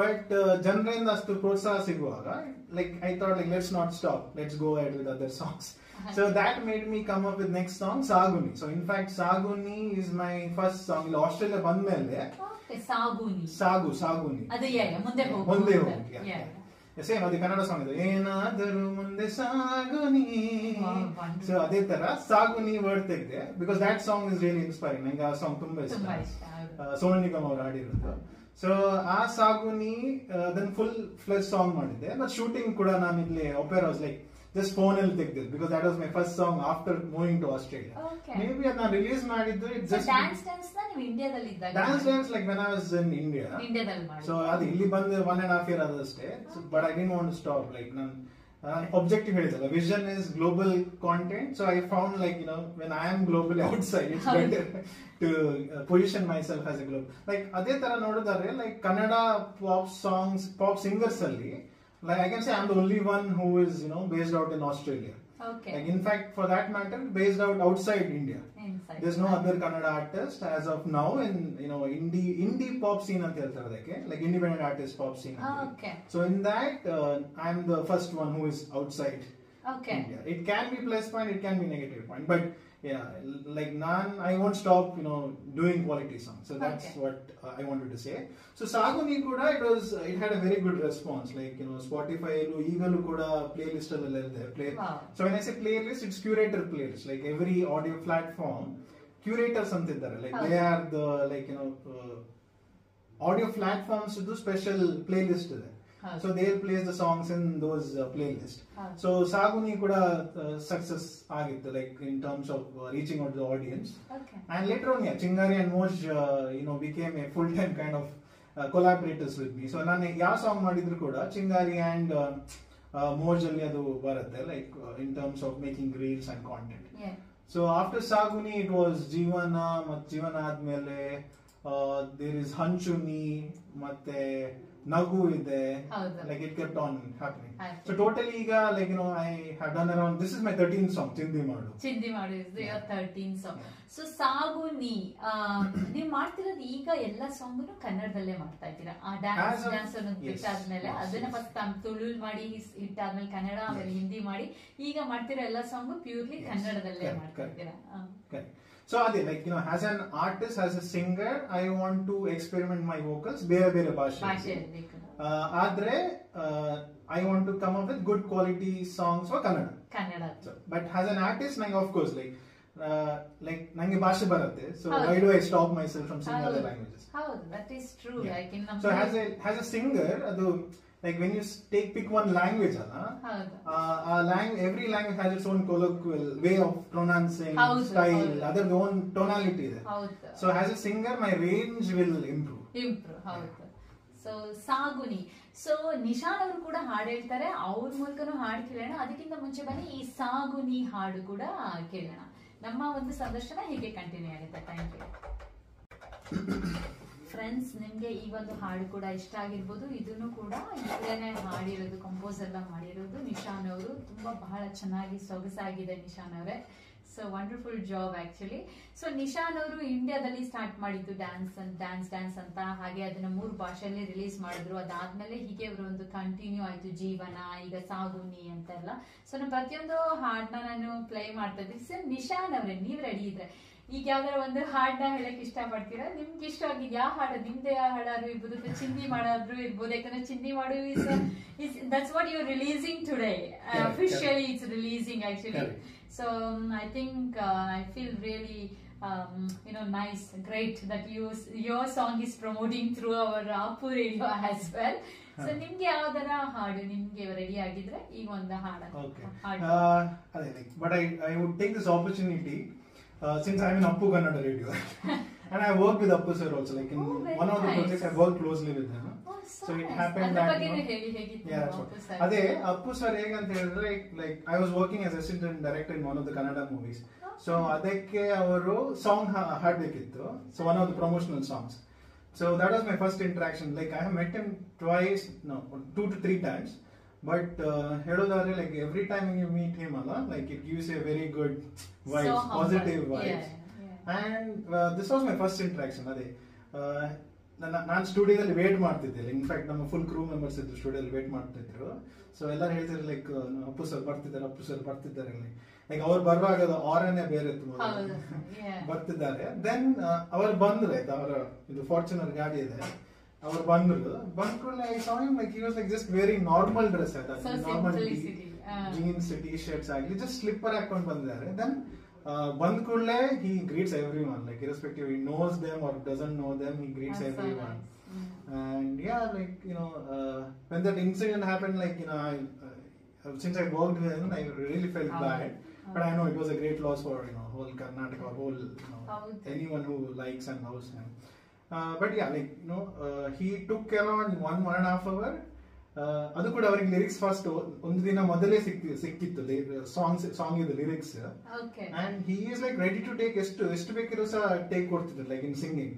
ಬಟ್ ಜನರಿಂದ ಅಷ್ಟು ಪ್ರೋತ್ಸಾಹ ಸಿಗುವಾಗ like I thought like let's not stop, let's go ahead with other songs. So that made me come up with next song, Saguni. So in fact, Saguni is my first song. In Australia bandmele. Okay, Saguni. Saguni. Adu munde hogu. Munde hogu. Yeah. Same adi Kannada song idu. Enadaru munde saguni. So ade tara Saguni word tegde because that song is really inspiring. Nange aa song tumba ishta. Sonu Nigam avaru haadirodu. So aa Saguni then full fledged song madide. But shooting kuda nanu illi opera was like just phone ಅಲ್ಲಿ ತೆಗ್ದಿದ್ದು because that was my first song after moving to Australia. Maybe ಅದನ್ನ release ಮಾಡಿದ್ದು just dance ನ ನೀವು ಇಂಡಿಯಾದಲ್ಲಿ ಇದ್ದಾಗ dance like when I was in India. ಇಂಡಿಯಾದಲ್ಲಿ ಮಾಡಿ. So ಅದು ಇಲ್ಲಿ ಬಂದು 1.5 year ಆದಷ್ಟೇ. But I didn't want to stop. Like ನಾನು objective ಹೇಳಿದಲ್ಲ, vision is global content. So I found like when I am globally outside, it's better to position myself as a global. Like ಅದೇ ತರ ನೋಡಿದ್ರೆ like Kannada pop songs, pop singers ಅಲ್ಲಿ like I can say I'm the only one who is based out in Australia. Okay. Like in fact, for that matter, based out outside India. Inside. There's no other Kannada artist as of now in indie pop scene anta heltare adake, like independent artist pop scene. Okay. So in that I'm the first one who is outside India. It can be plus point, it can be negative point, but yeah, like I won't stop doing quality songs. So that's what I wanted to say. So Saguni kuda it had a very good response. Like Spotify eagalu kuda playlist alli play. So when I say playlist, it's curator playlist. Like every audio platform curators anta iddare. Like they are the audio platforms idu special playlist ಇದೆ. So they'll place the songs in those playlists. So Saguni kuda success agittu, like in terms of reaching out to the audience. And later on, yeah, Chingari and Moj became a full-time kind of collaborators with me. So ನಾನು ಯಾವ song ಮಾಡಿದ್ರು ಕೂಡ Chingari and ಮೋಜ್ ಅಲ್ಲಿ ಅದು ಬರುತ್ತೆ, like in terms of making reels and content. So after Saguni it was ಜೀವನ, ಮತ್ತೆ ಜೀವನ ಆದ್ಮೇಲೆ there is ಹಂಚುನಿ, ಮತ್ತೆ ನಗು ಇದೆ, like it kept on happening. So totally ಈಗ like I have done around, this is my 13th song, ಚಿಂದಿ ಮಾಡು is your 13th song. So ಸಾಗುನಿ ನೀವು ಮಾಡ್ತಿರೋದು ಈಗ ಎಲ್ಲ ಸಾಂಗ್ನು ಕನ್ನಡದಲ್ಲೇ ಮಾಡ್ತಾ ಇದ್ದೀರಾ? ಆ ಡ್ಯಾನ್ಸ್ ಅನ್ನೋದು ಬಿಟ್ಟಾದ್ಮೇಲೆ ಅದನ್ನ ಫಸ್ಟ್ ತುಳು ಮಾಡಿ ಹಿಟ್ ಆದ್ಮೇಲೆ ಕನ್ನಡ, ಆಮೇಲೆ ಹಿಂದಿ ಮಾಡಿ ಈಗ ಮಾಡ್ತಿರೋ ಎಲ್ಲ ಸಾಂಗು ಪ್ಯೂರ್ಲಿ ಕನ್ನಡದಲ್ಲೇ ಮಾಡ್ತಾ ಇದ್ದೀರಾ? So like as an artist, as a singer, I want to experiment my vocals ಬೇರೆ ಭಾಷೆಯಲ್ಲಿ. ಆದ್ರೆ I want to come up with good quality songs for Kannada. So, but as an artist, of course, like nange ಭಾಷೆ ಬರುತ್ತೆ, so why do I stop myself from singing other languages? That is true. Yeah. Like in so as a singer, like when you pick one language, every language has its own colloquial way of pronouncing, style, other own tonality there. So as a singer, my range will improve. So ಸಾಗುನಿ. So Nishan ಅವರು ಕೂಡ ಹಾಡು ಹೇಳ್ತಾರೆ, ಅವ್ರ ಮೂಲಕನೂ ಹಾಡು ಕೇಳೋಣ. ಅದಕ್ಕಿಂತ ಮುಂಚೆ ಬನ್ನಿ ಈ ಸಾಗುನಿ ಹಾಡು ಕೂಡ ಕೇಳೋಣ. ನಮ್ಮ ಒಂದು ಸಂದರ್ಶನ ಹೀಗೆ ಕಂಟಿನ್ಯೂ ಆಗುತ್ತೆ. Thank you friends. ನಿಮ್ಗೆ ಈ ಒಂದು ಹಾಡು ಕೂಡ ಇಷ್ಟ ಆಗಿರ್ಬೋದು. ಇದನ್ನು ಕೂಡ ಇವರೇನೆ ಹಾಡಿರೋದು, ಕಂಪೋಸ್ ಎಲ್ಲ ಮಾಡಿರೋದು ನಿಶಾನ್ ಅವರು. ತುಂಬಾ ಬಹಳ ಚೆನ್ನಾಗಿ ಸೊಗಸಾಗಿದೆ ನಿಶಾನ್ ಅವರೇ. So wonderful job actually. So Nishan ಅವರು ಇಂಡಿಯಾದಲ್ಲಿ ಸ್ಟಾರ್ಟ್ ಮಾಡಿದ್ದು ಡ್ಯಾನ್ಸ್ ಅಂತ, ಹಾಗೆ ಅದನ್ನ 3 ಭಾಷೆಯಲ್ಲಿ ರಿಲೀಸ್ ಮಾಡಿದ್ರು. ಅದಾದ್ಮೇಲೆ ಹೀಗೆ ಅವರು ಒಂದು ಕಂಟಿನ್ಯೂ ಆಯ್ತು, ಜೀವನ, ಈಗ ಸಾಗುನಿ ಅಂತ ಎಲ್ಲ. ಸೊ ನಾನು ಪ್ರತಿಯೊಂದು ಹಾಡನ್ನ ನಾನು ಪ್ಲೇ ಮಾಡ್ತಾ ಇದ್ದೀನಿ. ಸರ್ ನಿಶಾನ್ ಅವರೇ, ನೀವ್ ರೆಡಿ ಇದ್ರೆ ಈಗ ಯಾವ್ದಾರ ಒಂದು ಹಾಡನ್ನ ಹೇಳಕ್ ಇಷ್ಟ ಪಡ್ತೀರಾ? ನಿಮ್ಗೆ ಇಷ್ಟ ಆಗಿದ್ ಯಾವ ಹಾಡು? ನಿಮ್ದೇ ಯಾವ ಹಾಡಾದ್ರು ಇರ್ಬೋದು, ಚಿಂದಿ ಮಾಡಾದ್ರು ಇರ್ಬೋದು. ಯಾಕಂದ್ರೆ ಚಿಂದಿ ಮಾಡು that's what you're releasing today. Officially it's releasing actually. So I think I feel really nice, great that your song is promoting through our Appu radio as well. So ನಿಮ್ಗೆ ಯಾವ್ದಾರ ಹಾಡು ನಿಮ್ಗೆ ರೆಡಿ ಆಗಿದ್ರೆ ಈಗ ಒಂದು ಹಾಡು. But I would take this opportunity since I'm in Appu Kannada radio and I work with Appu sir also, like in one of the projects I work closely with him. So it happened that ಅದೇ Appu sir ಹೇಗಂತ ಹೇಳಿದ್ರೆ, like I was working as assistant director in one of the Kannada movies. So ಅದಕ್ಕೆ ಅವರು song ಹಾಡ್ಬೇಕಿತ್ತು, so one of the promotional songs. So that was my first interaction. Like I have met him twice, no, 2 to 3 times. But ಹೇಳೋದಾದ್ರೆ like every time you meet him like it gives you a very good vibes, positive vibes. And this was my first interaction. ಅದೇ ನಾನು ಸ್ಟುಡಿಯೋದಲ್ಲಿ wait ಮಾಡ್ತಿದ್ದೆ. In fact ನಮ್ಮ full ಕ್ರೂ members ಇದ್ರು, ಸ್ಟುಡಿಯೋದಲ್ಲಿ wait ಮಾಡ್ತಿದ್ರು. So ಎಲ್ಲರೂ ಹೇಳ್ತಿದ್ರು ಲೈಕ್ ಅಪ್ಪು ಸರ್ ಬರ್ತಿದ್ದಾರೆ. ಲೈಕ್ ಅವ್ರು ಬರುವಾಗ ಅದು ಆರನೇ ಬೇರೆ ಬರ್ತಿದ್ದಾರೆ. ದೆನ್ ಅವ್ರು ಬಂದ್ರು, ಆಯ್ತು, ಅವರ ಇದು ಫಾರ್ಚುನರ್ ಗಾಡಿ ಇದೆ, ಅವ್ರು ಬಂದ್ರು I saw him like he was like just very normal dress, ಆಯ್ತಾ, ನಾರ್ಮಲ್ ಜೀನ್ಸ್ ಟಿ ಶರ್ಟ್ಸ್ ಆಗಲಿ, ಜಸ್ಟ್ ಸ್ಲಿಪ್ಪರ್ ಹಾಕೊಂಡು ಬಂದಿದ್ದಾರೆ. ದೆನ್ ಬಂದ ಕೂಡಲೇ he greets everyone, like irrespective he knows them or doesn't know them, he greets everyone. And yeah, like when that incident happened, like since I worked with him, I really felt bad, but I know it was a great loss for whole Karnataka or whole anyone who likes and loves him. But yeah, like he took around 1.5 hours. ಅದು ಕೂಡ ಅವರಿಗೆ lyrics first ಒಂದು ದಿನ ಮೊದಲೇ ಸಿಕ್ಕಿತ್ತು song ಇದು lyrics. And he is like ready to take ಎಷ್ಟು ಬೇಕಿರೋ ಸಹ ಟೇಕ್ ಕೊಡ್ತಿದ್ರು, like in singing.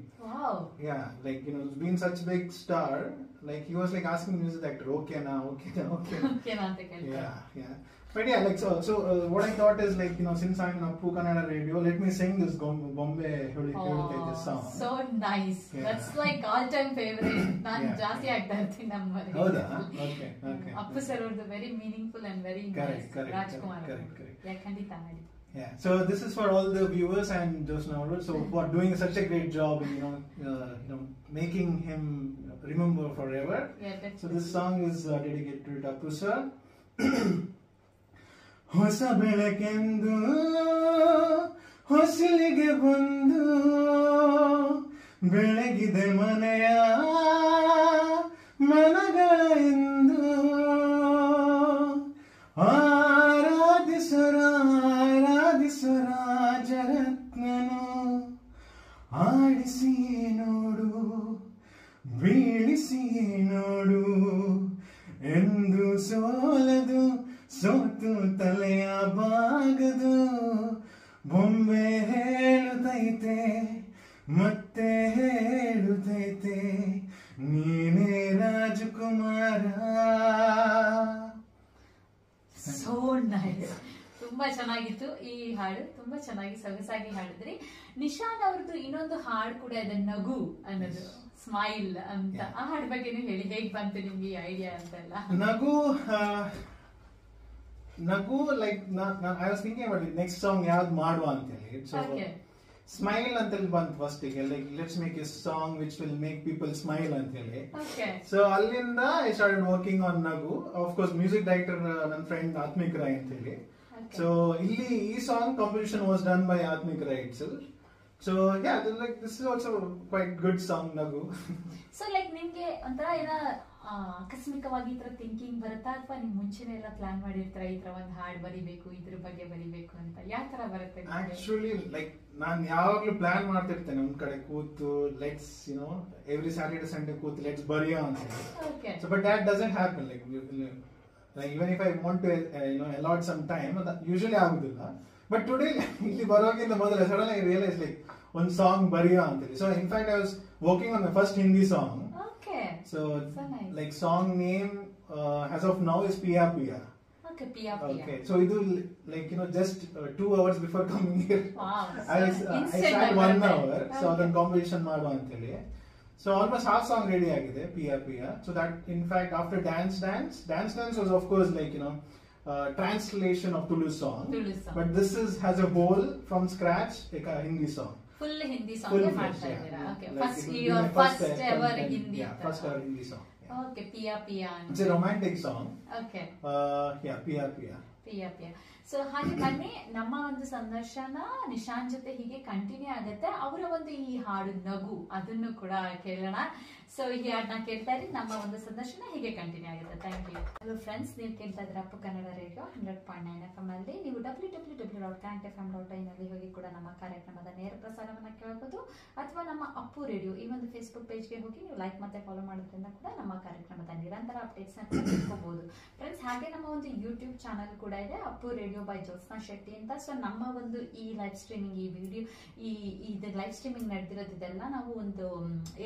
Like been such big star, like he was like asking music director, ಓಕೆನಾ. But yeah, like so what I thought is like since I'm in Appu Kannada radio, let me sing this Bombay this song. So nice. Yeah. That's like all time favorite. Nan jaasti agta irtini nammari. Hauda? Okay. Appu sir are very meaningful and very nice. Rajkumar. Correct. Yeah, kandita ಮಾಡಿ. Yeah, so this is for all the viewers and Josna Avaru, so for doing such a great job in making him remember forever. Yeah, so this song is dedicated to Appu sir. ಹೊಸ ಬೆಳಕೆಂದು ಹೊಸಲಿಗೆ ಬಂದು ಬೆಳಗಿದೆ ಮನೆಯ ಮನಗಳ ಬೀಳಿಸಿ ನೋಡು ಎಂದು ಸೋಲದು ಸೋತು ತಲೆಯ ಬಾಗದು ಬೊಂಬೆ ಹೇಳುತ್ತೈತೆ ಮತ್ತೆ ಹೇಳುತ್ತೈತೆ ನೀನೇ ರಾಜಕುಮಾರ. ಸೋ ನೈಸ್, ತುಂಬಾ ಚೆನ್ನಾಗಿತ್ತು ಈ ಹಾಡು, ತುಂಬಾ ಚೆನ್ನಾಗಿ ಸೊಗಸಾಗಿ ಹಾಡಿದ್ರಿ. ನಿಶಾನ್ ಅವ್ರದ್ದು ಇನ್ನೊಂದು ಹಾಡು ಕೂಡ ಇದೆ, ನಗು ಅನ್ನೋದು, ಸ್ಮೈಲ್ ಅಂತ. ಆ ಹಾಡು ಬಗ್ಗೆ ಹೇಳಿ, ಹೇಗ್ ಬಂತು ನಿಮ್ಗೆ ಈ ಐಡಿಯಾ ಅಂತೆಲ್ಲ? ನಗು like I was thinking about next song ಯಾವ್ದು ಮಾಡುವ ಅಂತ ಹೇಳಿ. ಸೊ ಸ್ಮೈಲ್ ಅಂತ ಹೇಳಿ ಬಂತು ಫಸ್ಟ್ ಗೆ, like let's make a song which will make people smile ಅಂತ ಹೇಳಿ. ಸೊ ಅಲ್ಲಿಂದ I started working on Nagu. Of course music director ನನ್ನ ಫ್ರೆಂಡ್ ಆತ್ಮಿಕ್ ರಾಯ್ ಅಂತ ಹೇಳಿ. ಸೊ ಇಲ್ಲಿ ಈ song composition was done by Atmik Roy itself. So yeah, like this is also quite good song, Nagu. So like ನಿಮ್ಗೆ ಒಂಥರ ಏನ ಆಕಸ್ಮಿಕವಾಗಿ ಈ ತರ ಥಿಂಕಿಂಗ್ ಬರುತ್ತಾ, ಅಥವಾ ನಿಮ್ ಮುಂಚೆನೆ ಎಲ್ಲ ಪ್ಲಾನ್ ಮಾಡಿರ್ತಾರ ಈ ತರ ಒಂದು ಹಾಡು ಬರಿಬೇಕು, ಇದ್ರ ಬಗ್ಗೆ ಬರಿಬೇಕು ಅಂತ? ಯಾವ ತರ ಬರುತ್ತೆ? ಆಕ್ಚುಲಿ ಲೈಕ್ ನಾನು ಯಾವಾಗ್ಲೂ ಪ್ಲಾನ್ ಮಾಡ್ತಿರ್ತೇನೆ ಒಂದ್ ಕಡೆ ಕೂತು, ಲೆಟ್ಸ್ ಎವ್ರಿ ಸ್ಯಾಟರ್ಡೆ ಸಂಡೇ ಕೂತು ಲೆಟ್ಸ್ ಬರೆಯೋ ಅಂತ ಹೇಳಿ. So but that doesn't happen. Like even if I want to allot some time, usually ಆಗುದಿಲ್ಲ. ಬಟ್ ಟುಡೇ ಇಲ್ಲಿ ಬರೋಕ್ಕಿಂತ ಮೊದಲು ಸಡನ್ ಐ ರಿಯಲೈಸ್ ಲೈಕ್ ಒಂದು ಸಾಂಗ್ ಬರೆಯೋ ಅಂತೇಳಿ. So in fact I was working on my first Hindi song. So like song name as of now is Piya Piya. Okay, Piya Piya. Okay, so idu like just 2 hours before coming here. Wow. I started 1 hour. So then composition ಮಾಡು ಅಂತ ಹೇಳಿ. So almost half song ready agide Piya Piya. So that in fact after Dance was of course like translation of Toulouse song. But this has a whole from scratch like a Hindi song. Full Hindi song ಮಾಡ್ತಾ ಇದ್ದೀರಾ? Okay, first ever Hindi. Yeah, first ever Hindi song. Okay, Piya Piya. It's a romantic song. Okay. Yeah, Piya Piya. Piya Piya. So ಹಾಗೆ ಬನ್ನಿ, ನಮ್ಮ ಒಂದು ಸಂದರ್ಶನ ನಿಶಾನ್ ಜೊತೆ ಹೀಗೆ continue ಆಗುತ್ತೆ. ಅವರ ಒಂದು ಈ ಹಾಡು ನಗು ಅದನ್ನು ಕೂಡ ಕೇಳೋಣ. ಸೊ ಈ ಹಾಡನ್ನ ಕೇಳ್ತಾ ಇರಿ, ನಮ್ಮ ಒಂದು ಸಂದರ್ಶನ ಹೀಗೆ ಕಂಟಿನ್ಯೂ ಆಗುತ್ತೆ. Thank you. ಹಲೋ ಫ್ರೆಂಡ್ಸ್, ನೀವು ಕೇಳ್ತಾ ಇದ್ರೆ ಅಪ್ಪು ಕನ್ನಡ ರೇಡಿಯೋ 100.9 FM ಅಲ್ಲಿ. ನೀವು www.connectfm.in ಅಲ್ಲಿ ಹೋಗಿ ಕೂಡ ನಮ್ಮ ಕಾರ್ಯಕ್ರಮದ ನೇರ ಪ್ರಸಾರವನ್ನ ಕೇಳಬಹುದು, ಅಥವಾ ನಮ್ಮ ಅಪ್ಪು ರೇಡಿಯೋ ಈ ಒಂದು ಫೇಸ್ಬುಕ್ ಪೇಜ್ಗೆ ಹೋಗಿ ನೀವು ಲೈಕ್ ಮತ್ತೆ ಫಾಲೋ ಮಾಡೋದ್ರಿಂದ ಕೂಡ ನಮ್ಮ ಕಾರ್ಯಕ್ರಮದ ನಿರಂತರ ಅಪ್ಡೇಟ್ಸ್ ನ ತಿಳ್ಕೋಬಹುದು ಫ್ರೆಂಡ್ಸ್. ಹಾಗೆ ನಮ್ಮ ಒಂದು ಯೂಟ್ಯೂಬ್ ಚಾನಲ್ ಕೂಡ ಇದೆ, ಅಪ್ಪು ರೇಡಿಯೋ ಬೈ ಜ್ಯೋತ್ಸ್ನಾ ಶೆಟ್ಟಿ ಅಂತ. ಸೊ ನಮ್ಮ ಒಂದು ಈ ಲೈವ್ ಸ್ಟ್ರೀಮಿಂಗ್, ಈ ವಿಡಿಯೋ, ಇದು ಲೈವ್ ಸ್ಟ್ರೀಮಿಂಗ್ ನಡೆದಿರೋದು ಇದೆಲ್ಲ ನಾವು ಒಂದು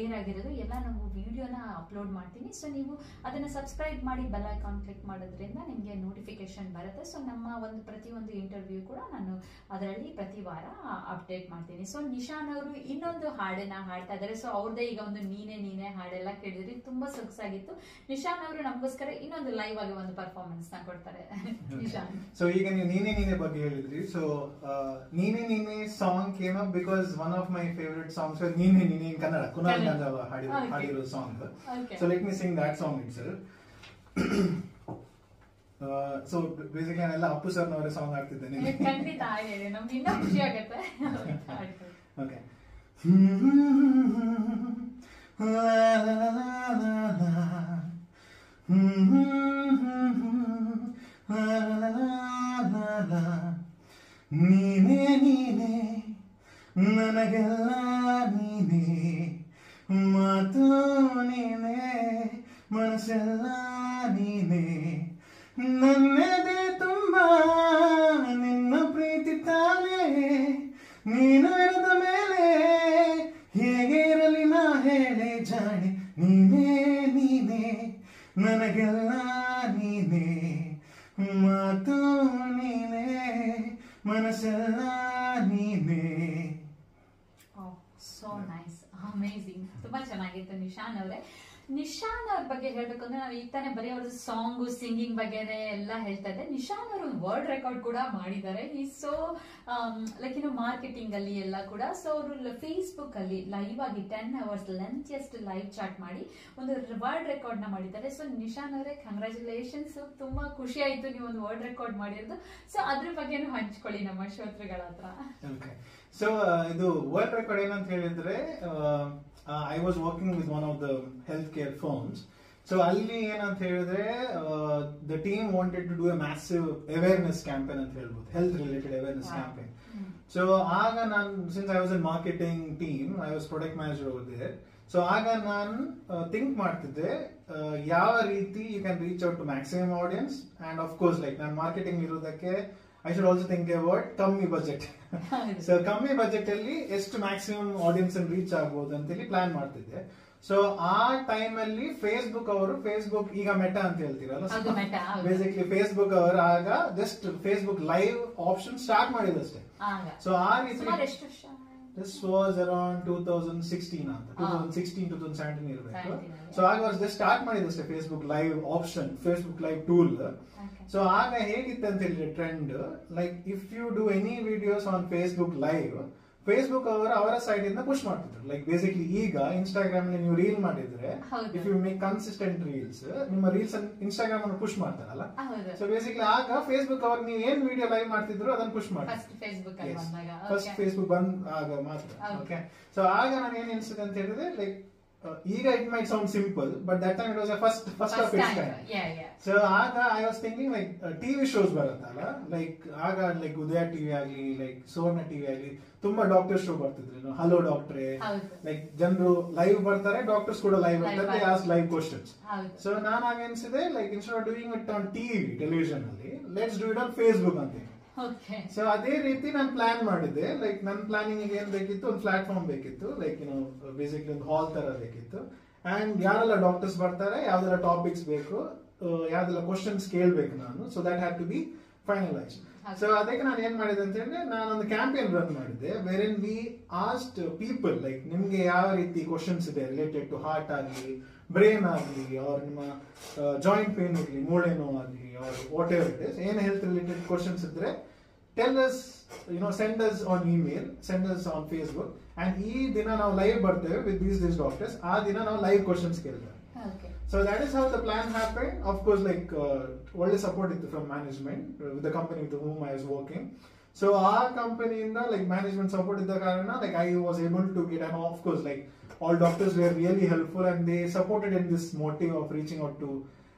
ಏರ್ ಆಗಿರೋದು ಎಲ್ಲ ನಾವು ವಿಡಿಯೋನ ಅಪ್ಲೋಡ್ ಮಾಡ್ತೀನಿ. ಸೊ ನೀವು ಅದನ್ನ ಸಬ್ಸ್ಕ್ರೈಬ್ ಮಾಡಿ ಬೆಲ್ ಐಕಾನ್ ಕ್ಲಿಕ್ ಮಾಡೋದ್ರಿಂದ ನಿಮಗೆ ನೋಟಿಫಿಕೇಶನ್ ಬರುತ್ತೆ. ಸೊ ನಮ್ಮ ಒಂದು ಪ್ರತಿಯೊಂದು ಇಂಟರ್ವ್ಯೂ ಕೂಡ ನಾನು ಅದರಲ್ಲಿ ಪ್ರತಿ ವಾರ ಅಪ್ಡೇಟ್ ಮಾಡ್ತೀನಿ. ಸೊ ನಿಶಾನ್ ಅವರು ಇನ್ನೊಂದು ಹಾಡನ್ನ ಹಾಡ್ತಾ ಇದ್ದಾರೆ. ಸೊ ಅವ್ರದ್ದೇ ಈಗ ಒಂದು ನೀನೇ ಹಾಡೆಲ್ಲ ಕೇಳಿದ್ರಿ, ತುಂಬಾ ಸೊಗಸಾಗಿತ್ತು. ನಿಶಾನ್ ಅವರು ನಮಗೋಸ್ಕರ ಇನ್ನೊಂದು ಲೈವ್ ಆಗಿ ಒಂದು ಪರ್ಫಾರ್ಮೆನ್ಸ್ ನ ಕೊಡ್ತಾರೆ. ನಿಶಾನ್, ಸೊ ಈಗ ನೀವು ನೀನೇ ಬಗ್ಗೆ ಹೇಳಿದ್ರಿ. So Neene song came up because one of my favourite songs Neene in Kannada, Kunal Ganjawala ಹಾಡಿರೋ song. So let me sing that song itself. So basically ನಾನೆಲ್ಲ ಅಪ್ಪು ಸರ್ ನವರ ಸಾಂಗ್ ಹಾಡ್ತಿದ್ದೇನೆ. ಖಂಡಿತ ಹೇಳಿ, ನಮ್ಗೆ ಇನ್ನೂ ಖುಷಿ ಆಗುತ್ತೆ. ಓಕೆ. ನೀನೇ ನನಗೆಲ್ಲ ನೀನೇ, ಮಾತು ನೀನೇ, ಮನಸ್ಸೆಲ್ಲ ನೀನೇ, ನನ್ನದೇ ತುಂಬಾ ನಿನ್ನ ಪ್ರೀತಿ ತಾನೇ, ನೀನು ಇರದ ಮೇಲೆ ಹೇಗೆ ಇರಲಿ ನಾ ಹೇಳೆ ಜಾಣೆ, ನೀನೇ ನನಗೆಲ್ಲ ನೀನೇ, ಮಾತು ನೀನೇ, ಮನಸ್ಸೆಲ್ಲ ನೀನೇ. ಸೋ ನೈಸ್, ಅಮೇಜಿಂಗ್, ತುಂಬಾ ಚೆನ್ನಾಗಿತ್ತು ನಿಶಾನ್ ಅವರೇ. ನಿಶಾನ್ ಅವ್ರ ಬಗ್ಗೆ ಹೇಳ್ಬೇಕು ಅಂದ್ರೆ ನಾವು ಈಗ ತಾನೇ ಬರೀ ಅವ್ರದ್ದು ಸಾಂಗು ಸಿಂಗಿಂಗ್ ಬಗ್ಗೆನೆ ಎಲ್ಲ ಹೇಳ್ತಾ ಇದ್ದೆ. ನಿಶಾನ್ ಅವರು ಒಂದು ವರ್ಲ್ಡ್ ರೆಕಾರ್ಡ್ ಕೂಡ ಮಾಡಿದ್ದಾರೆ. ಈ ಸೋ ಲೈಕ್ ಮಾರ್ಕೆಟಿಂಗ್ ಅಲ್ಲಿ ಎಲ್ಲ ಕೂಡ. ಸೊ ಅವರು ಫೇಸ್ಬುಕ್ ಅಲ್ಲಿ ಲೈವ್ ಆಗಿ 10 hours ಲೆಂತಿಯಸ್ಟ್ ಲೈವ್ ಚಾಟ್ ಮಾಡಿ ಒಂದು ವರ್ಲ್ಡ್ ರೆಕಾರ್ಡ್ ನ ಮಾಡಿದ್ದಾರೆ. ಸೊ ನಿಶಾನ್ ಅವರೇ, ಕಂಗ್ರಾಚುಲೇಷನ್ಸ್, ತುಂಬಾ ಖುಷಿ ಆಯ್ತು ನೀವು ಒಂದು ವರ್ಲ್ಡ್ ರೆಕಾರ್ಡ್ ಮಾಡಿರೋದು. ಸೊ ಅದ್ರ ಬಗ್ಗೆನೂ ಹಂಚ್ಕೊಳ್ಳಿ ನಮ್ಮ ಶ್ರೋತೃಗಳ ಹತ್ರ. ಸೊ ಇದು ವರ್ಲ್ಡ್ ರೆಕಾರ್ಡ್ ಏನಂತ ಹೇಳಿದ್ರೆ, I was working with one of the healthcare firms. So ಅಲ್ಲಿ ಏನಂತ ಹೇಳಿದ್ರೆ, the team wanted to do a massive awareness campaign ಅಂತ ಹೇಳ್ಬೋದು, health related awareness campaign. So ಆಗ ನಾನು, since I was in marketing team, I was product manager over there. So ಆಗ ನಾನು think ಮಾಡ್ತಿದ್ದೆ ಯಾವ ರೀತಿ you can reach out to maximum audience and of course like ನಾನು ಮಾರ್ಕೆಟಿಂಗ್ ಇರೋದಕ್ಕೆ I should also think about ಕಮ್ಮಿ budget. So ಕಮ್ಮಿ budget ಅಲ್ಲಿ ಎಷ್ಟು ಮ್ಯಾಕ್ಸಿಮಮ್ ಆಡಿಯನ್ಸ್ ಅನ್ನು ರೀಚ್ ಆಗ್ಬೋದು ಅಂತೇಳಿ ಪ್ಲಾನ್ ಮಾಡ್ತಿದ್ದೆ. ಸೊ ಆ ಟೈಮ್ ಅಲ್ಲಿ ಫೇಸ್ಬುಕ್ ಈಗ ಮೆಟಾ ಅಂತ ಹೇಳ್ತೀರಲ್ಲ, ಬೇಸಿಕ್ಲಿ ಫೇಸ್ಬುಕ್ ಅವರು ಆಗ just Facebook live option start ಮಾಡಿದಷ್ಟೇ. ಸೊ ಆ ರೀತಿ this was around 2016 ಅಂತ 2016-2017 ಇರಬೇಕು. ಸೊ ಆಗ ಅವ್ರು ಜಸ್ಟ್ ಸ್ಟಾರ್ಟ್ ಮಾಡಿದಷ್ಟೇ Facebook live option, Facebook live tool. So ಆಗ ಹೇಗಿತ್ತು ಅಂತ ಹೇಳಿದ್ರೆ trend, like if you do any videos on Facebook live, Facebook ಅವರ ಸೈಡ್ ಇಂದ ಪುಷ್ ಮಾಡ್ತಿದ್ರು. ಲೈಕ್ ಬೇಸಿಕ್ಲಿ ಈಗ ಇನ್ಸ್ಟಾಗ್ರಾಮ್ ನೀವು ರೀಲ್ ಮಾಡಿದ್ರೆ, if you make consistent reels, ನಿಮ್ಮ ರೀಲ್ಸ್ ಇನ್ಸ್ಟಾಗ್ರಾಮ್ ಅನ್ನು ಪುಷ್ ಮಾಡ್ತಾರಲ್ಲ. ಸೊ ಬೇಸಿಕ್ಲಿ ಆಗ ಫೇಸ್ಬುಕ್ ಅವ್ರು ನೀವು ಏನ್ ವಿಡಿಯೋ ಲೈವ್ ಮಾಡ್ತಿದ್ರು ಅದನ್ನ ಪುಷ್ ಮಾಡ್ತಾರೆ. ಫಸ್ಟ್ ಫೇಸ್ಬುಕ್ ಬಂದ್ ಆಗ ಮಾತ್ರ. ಓಕೆ, ಸೊ ಆಗ ನಾನು ಏನ್ ಅನ್ಸುತ್ತೆ ಅಂತ ಹೇಳಿದ್ರೆ, ಲೈಕ್ ಈಗ it might sound simple, but that time it was first of its kind. So ಆಗ I was thinking like TV shows ಬರುತ್ತಲ್ಲ, ಲೈಕ್ ಆಗ ಲೈಕ್ ಉದಯ ಟಿವಿ ಆಗ್ಲಿ, ಲೈಕ್ ಸುವರ್ಣ ಟಿವಿ ಆಗ್ಲಿ, ತುಂಬಾ ಡಾಕ್ಟರ್ ಶೋ ಬರ್ತಿದ್ರು. ಹಲೋ ಡಾಕ್ಟ್ರೆ, ಲೈಕ್ ಜನರು ಲೈವ್ ಬರ್ತಾರೆ, ಡಾಕ್ಟರ್ಸ್ ಕೂಡ ಲೈವ್ ಬರ್ತಾರೆ, ಆಸ್ಕ್ ಲೈವ್ ಕ್ವಶನ್ಸ್. ಸೊ ನಾನು ಆಗ ಅನ್ಸಿದೆ, like instead of doing it on TV television ಅಲ್ಲಿ, let's do it on Facebook ಅಂತ. ಸೊ ಅದೇ ರೀತಿ ನಾನು ಪ್ಲಾನ್ ಮಾಡಿದ್ದೆ. ಲೈಕ್ ನನ್ನ ಪ್ಲಾನಿಂಗ್ ಏನ್ ಬೇಕಿತ್ತು, ಒಂದು ಪ್ಲಾಟ್ಫಾರ್ಮ್ ಬೇಕಿತ್ತು, ಲೈಕ್ ಬೇಸಿಕ್ಲಿ ಒಂದು ಹಾಲ್ ತರ ಬೇಕಿತ್ತು. ಅಂಡ್ ಯಾರೆಲ್ಲ ಡಾಕ್ಟರ್ಸ್ ಬರ್ತಾರೆ, ಯಾವ್ದೆಲ್ಲ ಟಾಪಿಕ್ಸ್ ಬೇಕು, ಯಾವ್ದೆಲ್ಲ ಕ್ವಶನ್ಸ್ ಕೇಳ್ಬೇಕು ನಾನು. So that had to be finalise. So ಅದಕ್ಕೆ ನಾನು ಏನ್ ಮಾಡಿದೆ ಅಂತ ಹೇಳಿದ್ರೆ, ನಾನೊಂದು ಕ್ಯಾಂಪೇನ್ ರನ್ ಮಾಡಿದ್ದೆ, wherein we asked people, like ನಿಮ್ಗೆ ಯಾವ ರೀತಿ ಕ್ವಶನ್ಸ್ ಇದೆ ರಿಲೇಟೆಡ್ ಟು ಹಾರ್ಟ್ ಆಗಲಿ, ಬ್ರೈನ್ ಆಗಲಿ, ಅವ್ರ ನಿಮ್ಮ ಜಾಯಿಂಟ್ ಪೇನ್ ಇರಲಿ, ಮೂಳೆ ನೋವು ಆಗಲಿ, or whatever it is, ಏನ್ ಹೆಲ್ತ್ ರಿಲೇಟೆಡ್ ಕ್ವಶನ್ಸ್ ಇದ್ರೆ tell us, send us on email, send us on Facebook. And ಈ ದಿನ ನಾವು ಲೈವ್ ಬರ್ತೇವೆ ವಿತ್ ದೀಸ್ ಡಾಕ್ಟರ್ಸ್, ಆ ದಿನ ನಾವು ಲೈವ್ ಕ್ವಶನ್ಸ್ ಕೇಳ್ತೇವೆ. So that is how the plan happened. Of course, like all the support from management with the company with whom I was working. So our company in the like management support in the karana, like I was able to get, and of course like all doctors were really helpful and they supported in this motive of reaching out to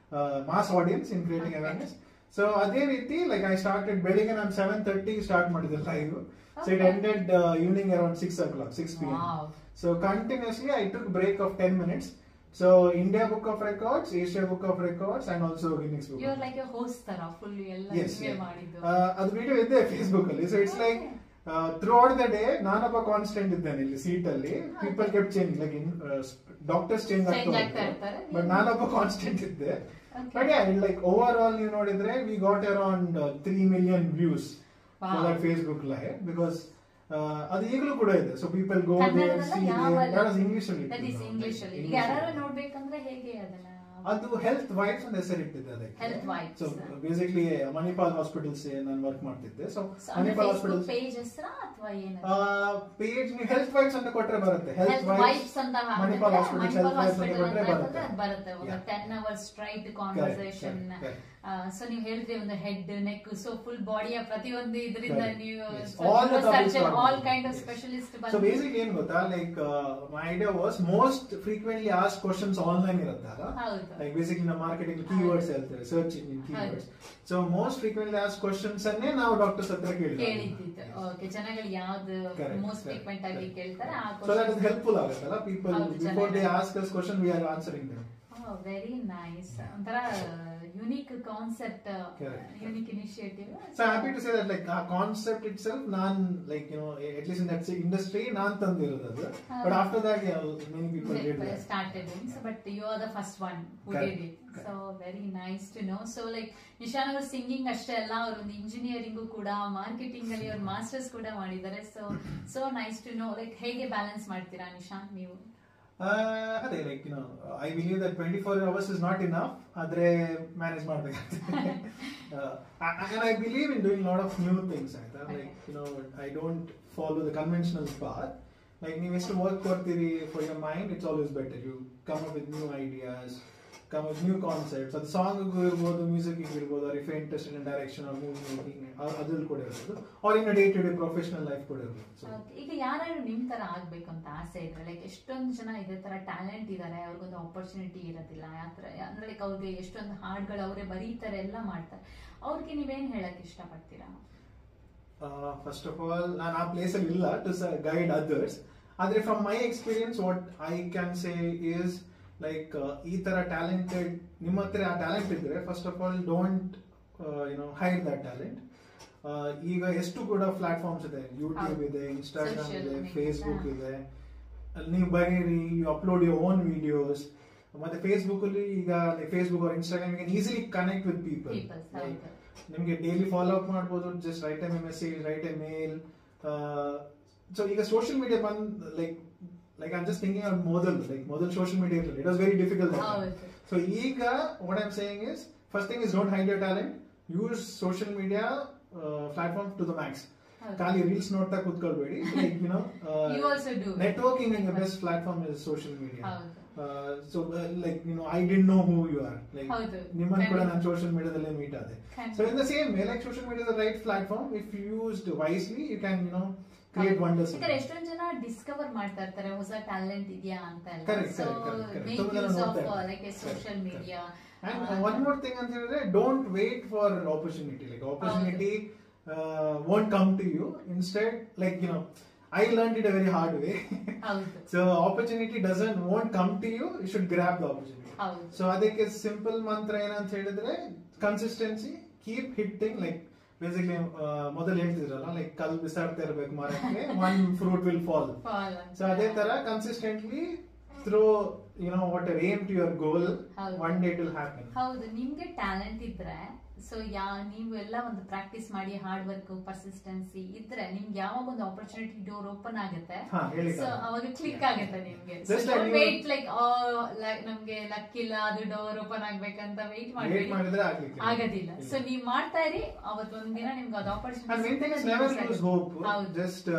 mass audience in creating awareness. So ಅದೇ ರೀತಿ like I started ಬೆಳಿಗ್ಗೆ ನಾನು 7:30 start ಮಾಡಿದೆ live. So it ended evening around 6 o'clock, 6 p.m. Wow. So continuously I took break of 10 minutes. So India Book of Records, Asia Book of Records, and also Guinness Book. You're like a host tara fully ella ನಿಮಗೆ ಮಾಡಿದ್ದು. ಅದು video ಇದೆ Facebook ಅಲ್ಲಿ. So it's like throughout the day ನಾನೊಬ್ಬ constant ಇದ್ದೇನೆ ಇಲ್ಲಿ seat ಅಲ್ಲಿ. People kept changing, like doctors change ಆಗ್ತಾ ಇರ್ತಾರೆ, but ನಾನೊಬ್ಬ ಕಾನ್ಸ್ಟೆಂಟ್ ಇದ್ದೆ. But yeah, like overall ನೀವು ನೋಡಿದ್ರೆ we got around 3 million views for that Facebook live, because ಅದು ಈಗಲೂ ಕೂಡ ಇದೆ. So people go there see that is English ಅಲ್ಲಿ. ದಟ್ ಇಸ್ ಇಂಗ್ಲಿಷ್ ಅಲ್ಲಿ. ಈಗ ಯಾರು ನೋಡ್ಬೇಕಂದ್ರೆ ಹೇಗೆ ಅದನ್ನ, ಅದು ಹೆಲ್ತ್ ವೈಬ್ಸ್ ಅಂತ ಹೆಸರಿಟ್ಟಿದೆ ಅದಕ್ಕೆ. Health vibes. So basically Manipal hospitals ನಾನು ವರ್ಕ್ ಮಾಡ್ತಿದ್ದೆ. ಸೊ ಮಣಿಪಾಲ್ ಹಾಸ್ಪಿಟಲ್ಸ್ ಪೇಜ್ ಹೆಸರಾ ಅಥವಾ ಏನು? ಪೇಜ್ ನೀವು ಹೆಲ್ತ್ ವೈಬ್ಸ್ ಅಂತ ಕೊಟ್ರೆ ಬರುತ್ತೆ. ಹೆಲ್ತ್ ವೈಬ್ಸ್ ಅಂತ ಮಣಿಪಾಲ್ ಹಾಸ್ಪಿಟಲ್ಸ್ ಹೆಲ್ತ್ ವೈಬ್ಸ್ ಅಂತ ಕೊಟ್ರೆ ಬರುತ್ತೆ. ಒಂದು 10 hours straight conversation. ಸೊ ನೀವು ಹೇಳಿದ್ರೆ ಒಂದು ಹೆಡ್, ನೆಕ್, ಸೊ ಫುಲ್ ಬಾಡಿಯ ಪ್ರತಿಯೊಂದು ಇದರಿಂದ ನೀವು all kind of specialist. So basic ಏನ್ ಗೊತ್ತಾ, like my idea was most frequently ask questions online ಇರುತ್ತಲ್ಲ, ಲೈಕ್ ಬೇಸಿಕ್ಲಿ ನಮ್ಮ ಮಾರ್ಕೆಟಿಂಗ್ ಕೀವರ್ಡ್ಸ್ ಹೇಳ್ತೇವೆ, search engine keywords. So most frequently ask questions ಅನ್ನೇ ನಾವು ಡಾಕ್ಟರ್ಸ್ ಹತ್ರ ಕೇಳಿದ್ದಿತ್ತು. ಓಕೆ, ಜನಗಳು ಯಾವ್ದು ಮೋಸ್ಟ್ ಫ್ರೀಕ್ವೆಂಟ್ ಆಗಿ ಕೇಳ್ತಾರೆ ಆ question. So that is helpful ಆಗುತ್ತಲ್ಲ, people before they ask us question we are answering them. Very nice. ಒಂಥರ unique concept, unique initiative. So happy to say that like our concept itself, like at least in that industry, naan tandirodadu. But after that, yeah, many people did started doing. So, but you are the first one who did it. So very nice to know. So like Nishan ಅವರು singing ಅಷ್ಟೇ ಅಲ್ಲ, ಅವರು ಒಂದು engineering ಕೂಡ, marketing ಅಲ್ಲಿ ಅವ್ರು masters ಕೂಡ ಮಾಡಿದ್ದಾರೆ. So nice to know. Like ಹೇಗೆ ಬ್ಯಾಲೆನ್ಸ್ ಮಾಡ್ತೀರಾ ನಿಶಾನ್ ನೀವು? ಅದೇ like I believe that 24 hours is not enough. ಆದ್ರೆ ಮ್ಯಾನೇಜ್ ಮಾಡ್ಬೇಕಾಗ್ತದೆ. And I believe in doing a lot of new things. Like I don't follow the conventional path. Like ನೀವು ಎಷ್ಟು work ಕೊಡ್ತೀರಿ for your mind, it's always better. You come up with new ideas, come with new concepts. ಅದು song ಇರ್ಬೋದು, music ಇರ್ಬೋದು, or if you're interested in direction or movie making, ಅದ್ರಲ್ಲಿ ಕೂಡ ಇರ್ಬೋದು, or in a day to day professional life ಕೂಡ ಇರ್ಬೋದು. ಈಗ ಯಾರು ನಿಮ್ ತರ ಆಗ್ಬೇಕು ಅಂತ ಆಸೆ ಇದ್ರೆ, ಲೈಕ್ ಎಷ್ಟೊಂದು ಜನ ಇದೇ ತರ ಟ್ಯಾಲೆಂಟ್ ಇದಾರೆ, ಅವ್ರಿಗೊಂದು ಆಪರ್ಚುನಿಟಿ ಇರೋದಿಲ್ಲ. ಅಂದ್ರೆ ಲೈಕ್ ಅವ್ರಿಗೆ ಎಷ್ಟೊಂದು ಹಾಡ್ಗಳು ಅವರೇ ಬರೀತಾರೆ, ಎಲ್ಲ ಮಾಡ್ತಾರೆ, ಅವ್ರಿಗೆ ನೀವೇನ್ ಹೇಳಕ್ ಇಷ್ಟ ಪಡ್ತೀರಾ? ಫಸ್ಟ್ ಆಫ್ ಆಲ್ ನಾನು ಆ ಪ್ಲೇಸ್ ಅಲ್ಲಿ ಇಲ್ಲ ಟು ಗೈಡ್ ಅದರ್ಸ್. ಆದ್ರೆ from my experience what I can say is like ಈ ತರ ಟ್ಯಾಲೆಂಟೆಡ್ ನಿಮ್ಮ ಹತ್ರ ಆ ಟ್ಯಾಲೆಂಟ್ ಇದ್ರೆ first of all don't hide that talent. ಈಗ ಎಷ್ಟು ಕೂಡ ಪ್ಲಾಟ್ಫಾರ್ಮ್ಸ್ ಇದೆ, ಯೂಟ್ಯೂಬ್ ಇದೆ, ಇನ್ಸ್ಟಾಗ್ರಾಮ್ ಇದೆ, ಫೇಸ್ಬುಕ್ ಇದೆ. ನೀವು ಬರೀರಿ, you upload your own videos. ಮತ್ತೆ ಫೇಸ್ಬುಕ್ ಅಲ್ಲಿ ಈಗ Facebook or Instagram you can easily connect with people. ನಿಮ್ಗೆ ಡೈಲಿ ಫಾಲೋ ಅಪ್ ಮಾಡ್ಬೋದು, just write a message, write a mail. So ಈಗ ಸೋಷಿಯಲ್ ಮೀಡಿಯಾ ಬಂದ್ like I'm just thinking of model social media, it was very difficult. So ega what I'm saying is, first thing is don't hide your talent, use social media platform to the max. Kali reels notta kutkolbedi, like you also do networking in the best platform is social media. So like I didn't know who you are, like nimman kuda nan social media dalle meet ade. So in the same way, like social media is the right platform. If used wisely, you can create wonders. Because ಎಷ್ಟೊಂದು ಜನ Discover ಮಾಡ್ತಾ ಇರ್ತಾರೆ ಹೊಸ talent ಇದೆಯಾ ಅಂತ ಎಲ್ಲ. So make use of like a social media. And one more thing ಅಂತ ಹೇಳಿದ್ರೆ, don't wait for opportunity. Like opportunity won't come to you. Instead, like I learned it a very hard way. So opportunity won't come to you. You should grab the opportunity. So ಅದಕ್ಕೆ simple mantra ಏನಂತ ಹೇಳಿದ್ರೆ, consistency, keep hitting. Like basically ಮೊದಲು ಹೇಳ್ತಿದ್ರಲ್ಲ, like ಕಲ್ ಬಿಸಾಡ್ತಾ ಇರ್ಬೇಕು ಮರಕ್ಕೆ, one fruit will fall. So ಅದೇ ತರ consistently throw what aim to your goal, one day it will happen. ಹೌದು, ನಿಮ್ಗೆ ಟ್ಯಾಲೆಂಟ್ ಇದ್ರೆ ಸೊ ನೀವು ಎಲ್ಲ ಒಂದು ಪ್ರಾಕ್ಟೀಸ್ ಮಾಡಿ, ಹಾರ್ಡ್ ವರ್ಕ್, ಪರ್ಸಿಸ್ಟೆನ್ಸಿ ಇದ್ರೆ ನಿಮ್ಗೆ ಯಾವಾಗ ಒಂದು ಆಪರ್ಚುನಿಟಿ ಡೋರ್ ಓಪನ್ ಆಗುತ್ತೆ, ಸೊ ಅವಾಗ ಕ್ಲಿಕ್ ಆಗುತ್ತೆ ನಿಮ್ಗೆ. ವೇಟ್ ಲೈಕ್ ನಮ್ಗೆ ಲಕ್ ಇಲ್ಲ, ಅದು ಡೋರ್ ಓಪನ್ ಆಗ್ಬೇಕಂತ ವೇಟ್ ಮಾಡಿದ್ರೆ ಆಗೋದಿಲ್ಲ. ಸೊ ನೀವ್ ಮಾಡ್ತಾ ಇರಿ, ಅವತ್ತೊಂದ್ ದಿನ ನಿಮ್ಗೆ ಅದು ಆಪರ್ಚುನಿಟಿ. ಜಸ್ಟ್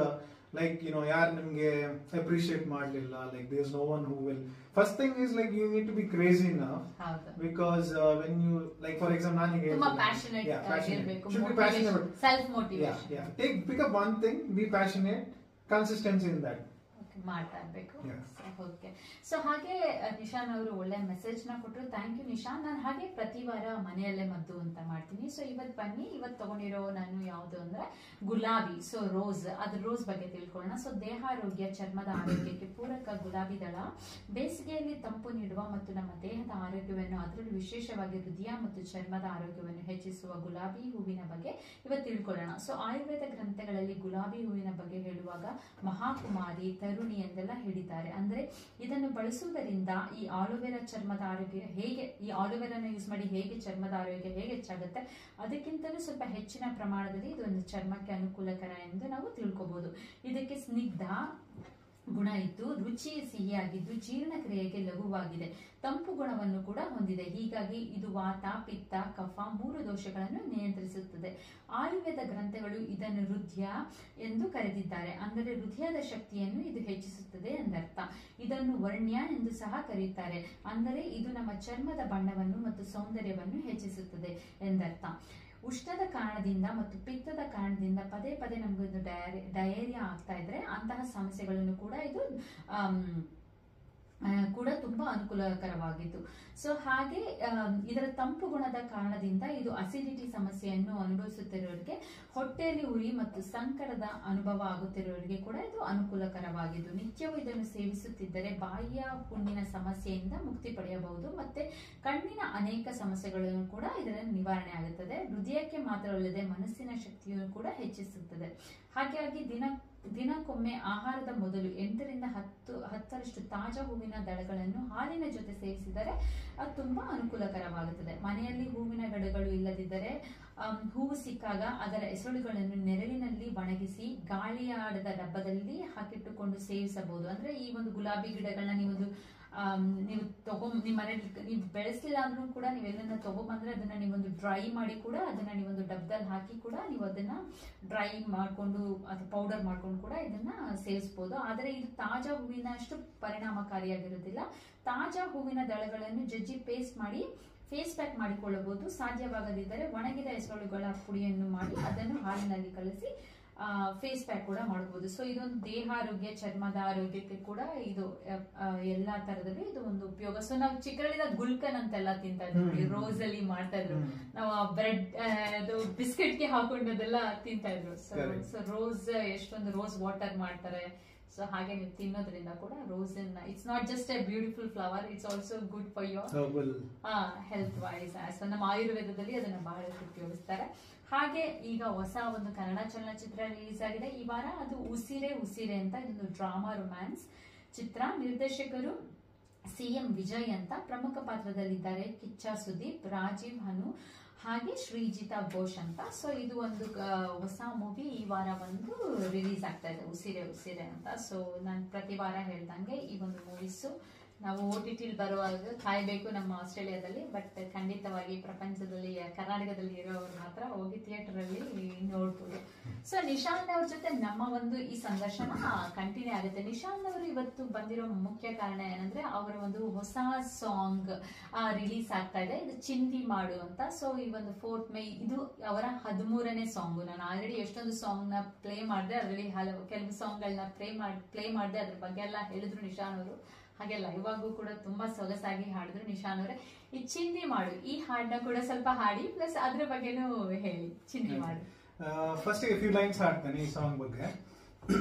like ಯಾರು ನಿಮ್ಗೆ ಅಪ್ರಿಶಿಯೇಟ್ ಮಾಡ್ಲಿಲ್ಲ, like there is no one who will. First thing is like you need to be crazy enough, because when you, like for example ನನಗೆ ತುಂಬಾ passionate ಇರಬೇಕು, should be passionate, self motivation. Yeah, pick up one thing, be passionate, consistency in that ಮಾಡ್ತಾ ಇರ್ಬೇಕು. Okay, so ಹಾಗೆ ನಿಶಾನ್ ಅವರು ಒಳ್ಳೆ message ನ ಕೊಟ್ಟರು. Thank you Nishan. ನಾನು ಹಾಗೆ ಪ್ರತಿ ವಾರ ಮನೆಯಲ್ಲೇ ಮದ್ದು ಅಂತ ಮಾಡ್ತೀನಿ. ಸೊ ಇವತ್ತು ಬನ್ನಿ, ಇವತ್ತು ತಗೊಂಡಿರೋ ನಾನು ಯಾವುದು ಅಂದ್ರೆ ಗುಲಾಬಿ, ಸೊ ರೋಸ್, ಅದ್ರ ರೋಸ್ ಬಗ್ಗೆ ತಿಳ್ಕೊಳ್ಳೋಣ. ಸೊ ದೇಹಾರೋಗ್ಯ, ಚರ್ಮದ ಆರೋಗ್ಯಕ್ಕೆ ಪೂರಕ ಗುಲಾಬಿ ದಳ ಬೇಸಿಗೆಯಲ್ಲಿ ತಂಪು ನೀಡುವ ಮತ್ತು ನಮ್ಮ ದೇಹದ ಆರೋಗ್ಯವನ್ನು, ಅದರಲ್ಲೂ ವಿಶೇಷವಾಗಿ ಹೃದಯ ಮತ್ತು ಚರ್ಮದ ಆರೋಗ್ಯವನ್ನು ಹೆಚ್ಚಿಸುವ ಗುಲಾಬಿ ಹೂವಿನ ಬಗ್ಗೆ ಇವತ್ತು ತಿಳ್ಕೊಳ್ಳೋಣ. ಸೊ ಆಯುರ್ವೇದ ಗ್ರಂಥಗಳಲ್ಲಿ ಗುಲಾಬಿ ಹೂವಿನ ಬಗ್ಗೆ ಹೇಳುವಾಗ ಮಹಾಕುಮಾರಿ, ತರುಣಿ ಎಂದೆಲ್ಲ ಹೇಳಿದ್ದಾರೆ. ಅಂದ್ರೆ ಇದನ್ನು ಬಳಸುವುದರಿಂದ ಈ ಆಲೋವೆರಾ ಚರ್ಮದ ಆರೋಗ್ಯ ಹೇಗೆ, ಈ ಆಲೋವೆರಾನ ಯೂಸ್ ಮಾಡಿ ಹೇಗೆ ಚರ್ಮದ ಆರೋಗ್ಯ ಹೇಗೆ ಹೆಚ್ಚಾಗುತ್ತೆ, ಅದಕ್ಕಿಂತಲೂ ಸ್ವಲ್ಪ ಹೆಚ್ಚಿನ ಪ್ರಮಾಣದಲ್ಲಿ ಇದೊಂದು ಚರ್ಮಕ್ಕೆ ಅನುಕೂಲಕರ ಎಂದು ನಾವು ತಿಳ್ಕೋಬಹುದು. ಇದಕ್ಕೆ ಸ್ನಿಗ್ಧ ಗುಣ ಇದ್ದು, ರುಚಿ ಸಿಹಿಯಾಗಿದ್ದು, ಜೀರ್ಣಕ್ರಿಯೆಗೆ ಲಘುವಾಗಿದೆ, ತಂಪು ಗುಣವನ್ನು ಕೂಡ ಹೊಂದಿದೆ. ಹೀಗಾಗಿ ಇದು ವಾತ, ಪಿತ್ತ, ಕಫ 3 ದೋಷಗಳನ್ನು ನಿಯಂತ್ರಿಸುತ್ತದೆ. ಆಯುರ್ವೇದ ಗ್ರಂಥಗಳು ಇದನ್ನು ಹೃದಯ ಎಂದು ಕರೆದಿದ್ದಾರೆ. ಅಂದರೆ ಹೃದಯದ ಶಕ್ತಿಯನ್ನು ಇದು ಹೆಚ್ಚಿಸುತ್ತದೆ ಎಂದರ್ಥ. ಇದನ್ನು ವರ್ಣ್ಯ ಎಂದು ಸಹ ಕರೆಯುತ್ತಾರೆ. ಅಂದರೆ ಇದು ನಮ್ಮ ಚರ್ಮದ ಬಣ್ಣವನ್ನು ಮತ್ತು ಸೌಂದರ್ಯವನ್ನು ಹೆಚ್ಚಿಸುತ್ತದೆ ಎಂದರ್ಥ. ಉಷ್ಣದ ಕಾರಣದಿಂದ ಮತ್ತು ಪಿತ್ತದ ಕಾರಣದಿಂದ ಪದೇ ಪದೇ ನಮಗೊಂದು ಡಯೇರಿಯಾ ಆಗ್ತಾ ಇದ್ರೆ ಅಂತಹ ಸಮಸ್ಯೆಗಳನ್ನು ಕೂಡ ಇದು ಕೂಡ ತುಂಬಾ ಅನುಕೂಲಕರವಾಗಿತ್ತು. ಸೊ ಹಾಗೆ ಇದರ ತಂಪು ಗುಣದ ಕಾರಣದಿಂದ ಇದು ಅಸಿಡಿಟಿ ಸಮಸ್ಯೆಯನ್ನು ಅನುಭವಿಸುತ್ತಿರುವವರಿಗೆ, ಹೊಟ್ಟೆಯಲ್ಲಿ ಉರಿ ಮತ್ತು ಸಂಕಟದ ಅನುಭವ ಆಗುತ್ತಿರುವವರಿಗೆ ಕೂಡ ಇದು ಅನುಕೂಲಕರವಾಗಿದ್ದು, ನಿತ್ಯವೂ ಇದನ್ನು ಸೇವಿಸುತ್ತಿದ್ದರೆ ಬಾಯಿಯ ಹುಣ್ಣಿನ ಸಮಸ್ಯೆಯಿಂದ ಮುಕ್ತಿ ಪಡೆಯಬಹುದು. ಮತ್ತೆ ಕಣ್ಣಿನ ಅನೇಕ ಸಮಸ್ಯೆಗಳನ್ನು ಕೂಡ ಇದರಲ್ಲಿ ನಿವಾರಣೆ ಆಗುತ್ತದೆ. ಹೃದಯಕ್ಕೆ ಮಾತ್ರವಲ್ಲದೆ ಮನಸ್ಸಿನ ಶಕ್ತಿಯನ್ನು ಕೂಡ ಹೆಚ್ಚಿಸುತ್ತದೆ. ಹಾಗಾಗಿ ದಿನಕ್ಕೊಮ್ಮೆ ಆಹಾರದ ಮೊದಲು 8 ರಿಂದ 10 ತಾಜಾ ಹೂವಿನ ದಳಗಳನ್ನು ಹಾಲಿನ ಜೊತೆ ಸೇವಿಸಿದರೆ ಅದು ತುಂಬಾ ಅನುಕೂಲಕರವಾಗುತ್ತದೆ. ಮನೆಯಲ್ಲಿ ಹೂವಿನ ಗಿಡಗಳು ಇಲ್ಲದಿದ್ದರೆ ಹೂವು ಸಿಕ್ಕಾಗ ಅದರ ಎಸಳುಗಳನ್ನು ನೆರಳಿನಲ್ಲಿ ಒಣಗಿಸಿ ಗಾಳಿಯಾಡದ ಡಬ್ಬದಲ್ಲಿ ಹಾಕಿಟ್ಟುಕೊಂಡು ಸೇವಿಸಬಹುದು. ಅಂದ್ರೆ ಈ ಒಂದು ಗುಲಾಬಿ ಗಿಡಗಳನ್ನ ನೀವು ನಿಮ್ಮ ಮನೇಲಿ ನೀವು ಬೆಳೆಸಲಿಲ್ಲ ಅಂದ್ರೂ ಕೂಡ ನೀವೆಲ್ಲ ತಗೊಂಡ್ಬಂದ್ರೆ ಅದನ್ನ ನೀವೊಂದು ಡ್ರೈ ಮಾಡಿ ಕೂಡ ಅದನ್ನ ನೀವೊಂದು ಡಬ್ಬದಲ್ಲಿ ಹಾಕಿ ಕೂಡ ನೀವು ಅದನ್ನ ಡ್ರೈ ಮಾಡ್ಕೊಂಡು ಅಥವಾ ಪೌಡರ್ ಮಾಡ್ಕೊಂಡು ಕೂಡ ಇದನ್ನ ಸೇವಿಸಬಹುದು. ಆದರೆ ಇದು ತಾಜಾ ಹೂವಿನ ಅಷ್ಟು ಪರಿಣಾಮಕಾರಿಯಾಗಿರುವುದಿಲ್ಲ. ತಾಜಾ ಹೂವಿನ ದಳಗಳನ್ನು ಜಜ್ಜಿ ಪೇಸ್ಟ್ ಮಾಡಿ ಫೇಸ್ ಪ್ಯಾಕ್ ಮಾಡಿಕೊಳ್ಳಬಹುದು. ಸಾಧ್ಯವಾಗದಿದ್ದರೆ ಒಣಗಿದ ಎಸಳುಗಳ ಪುಡಿಯನ್ನು ಮಾಡಿ ಅದನ್ನು ಹಾಲಿನಲ್ಲಿ ಕಲಸಿ ಫೇಸ್ ಪ್ಯಾಕ್ ಕೂಡ ಮಾಡಬಹುದು. ಸೊ ಇದೊಂದು ದೇಹ ಆರೋಗ್ಯ, ಚರ್ಮದ ಆರೋಗ್ಯಕ್ಕೆ ಕೂಡ ಇದು ಎಲ್ಲಾ ತರದಲ್ಲೂ ಇದು ಒಂದು ಉಪಯೋಗ. ಸೊ ನಾವು ಚಿಕ್ಕಳಿಂದ ಗುಲ್ಕನ್ ಅಂತೆಲ್ಲ ತಿಂತಾ ಇದ್ವಿ, ರೋಸ್ ಅಲ್ಲಿ ಮಾಡ್ತಾ ಇದ್ರು, ನಾವು ಬ್ರೆಡ್ ಅದು ಬಿಸ್ಕೆಟ್ ಗೆ ಹಾಕೊಂಡದೆಲ್ಲ ತಿಂತಾ ಇದ್ರು. ಸೊ ರೋಸ್ ಎಷ್ಟೊಂದು ರೋಸ್ ವಾಟರ್ ಮಾಡ್ತಾರೆ. ಸೊ ಹಾಗೆ ನೀವು ತಿನ್ನೋದ್ರಿಂದ ಕೂಡ ರೋಸನ್ it's not just a beautiful flower, it's also good for your health wise. ನಮ್ಮ ಆಯುರ್ವೇದದಲ್ಲಿ ಅದನ್ನ ಬಹಳಷ್ಟು ಉಪಯೋಗಿಸ್ತಾರೆ. ಹಾಗೆ ಈಗ ಹೊಸ ಒಂದು ಕನ್ನಡ ಚಲನಚಿತ್ರ ರಿಲೀಸ್ ಆಗಿದೆ ಈ ವಾರ, ಅದು ಉಸಿರೇ ಉಸಿರೇ ಅಂತ. ಇದೊಂದು ಡ್ರಾಮಾ ರೊಮ್ಯಾನ್ಸ್ ಚಿತ್ರ. ನಿರ್ದೇಶಕರು CM ವಿಜಯ್ ಅಂತ. ಪ್ರಮುಖ ಪಾತ್ರದಲ್ಲಿದ್ದಾರೆ ಕಿಚ್ಚ ಸುದೀಪ್, ರಾಜೀವ್ ಹನು ಹಾಗೆ ಶ್ರೀಜಿತಾ ಘೋಷ್ ಅಂತ. ಸೊ ಇದು ಒಂದು ಹೊಸ ಮೂವಿ ಈ ವಾರ ಒಂದು ರಿಲೀಸ್ ಆಗ್ತಾ ಇದೆ, ಉಸಿರೇ ಉಸಿರೇ ಅಂತ. ಸೊ ನಾನು ಪ್ರತಿ ವಾರ ಹೇಳ್ದಂಗೆ ಈ ಒಂದು ಮೂವೀಸು ನಾವು OTT ಬರುವಾಗ ಕಾಯ್ಬೇಕು ನಮ್ಮ ಆಸ್ಟ್ರೇಲಿಯಾದಲ್ಲಿ. ಬಟ್ ಖಂಡಿತವಾಗಿ ಪ್ರಪಂಚದಲ್ಲಿ ಕರ್ನಾಟಕದಲ್ಲಿ ಇರೋರು ಮಾತ್ರ ಹೋಗಿ ಥಿಯೇಟರ್ ಅಲ್ಲಿ ನೋಡ್ಬೋದು. ಸೊ ನಿಶಾಂತ್ ಅವ್ರ ಜೊತೆ ನಮ್ಮ ಒಂದು ಈ ಸಂದರ್ಶನ ಕಂಟಿನ್ಯೂ ಆಗುತ್ತೆ. ನಿಶಾಂತ್ ಅವರು ಇವತ್ತು ಬಂದಿರೋ ಮುಖ್ಯ ಕಾರಣ ಏನಂದ್ರೆ ಅವರ ಒಂದು ಹೊಸ ಸಾಂಗ್ ರಿಲೀಸ್ ಆಗ್ತಾ ಇದೆ, ಇದು ಚಿಂದಿ ಮಾಡು ಅಂತ. ಸೊ ಈ ಒಂದು 4th May ಇದು ಅವರ 13ನೇ ಸಾಂಗು. ನಾನು ಆಲ್ರೆಡಿ ಎಷ್ಟೊಂದು ಸಾಂಗ್ ನ ಪ್ಲೇ ಮಾಡಿದೆ, ಅದರಲ್ಲಿ ಕೆಲವು ಸಾಂಗ್ ಗಳನ್ನ ಪ್ಲೇ ಮಾಡಿದೆ, ಅದ್ರ ಬಗ್ಗೆ ಎಲ್ಲ ಹೇಳಿದ್ರು ನಿಶಾನ್ ಅವರು. ಹಾಗೆ ಲೈವ್ ಆಗು ಕೂಡ ತುಂಬಾ ಸೊಗಸಾಗಿ ಹಾಡಿದ್ರು ನಿಶಾನ್ ಅವರೇ. ಈ ಚಿಂದಿ ಮಾಡು ಈ ಹಾಡನ್ನ ಕೂಡ ಸ್ವಲ್ಪ ಹಾಡಿ, ಪ್ಲಸ್ ಅದ್ರ ಬಗ್ಗೆನೂ ಹೇಳಿ. ಚಿಂದಿ ಮಾಡು ಫಸ್ಟ್ ಫ್ಯೂ ಲೈನ್ಸ್ ಹಾಡ್ತೇನೆ ಈ ಸಾಂಗ್ ಬಗ್ಗೆ.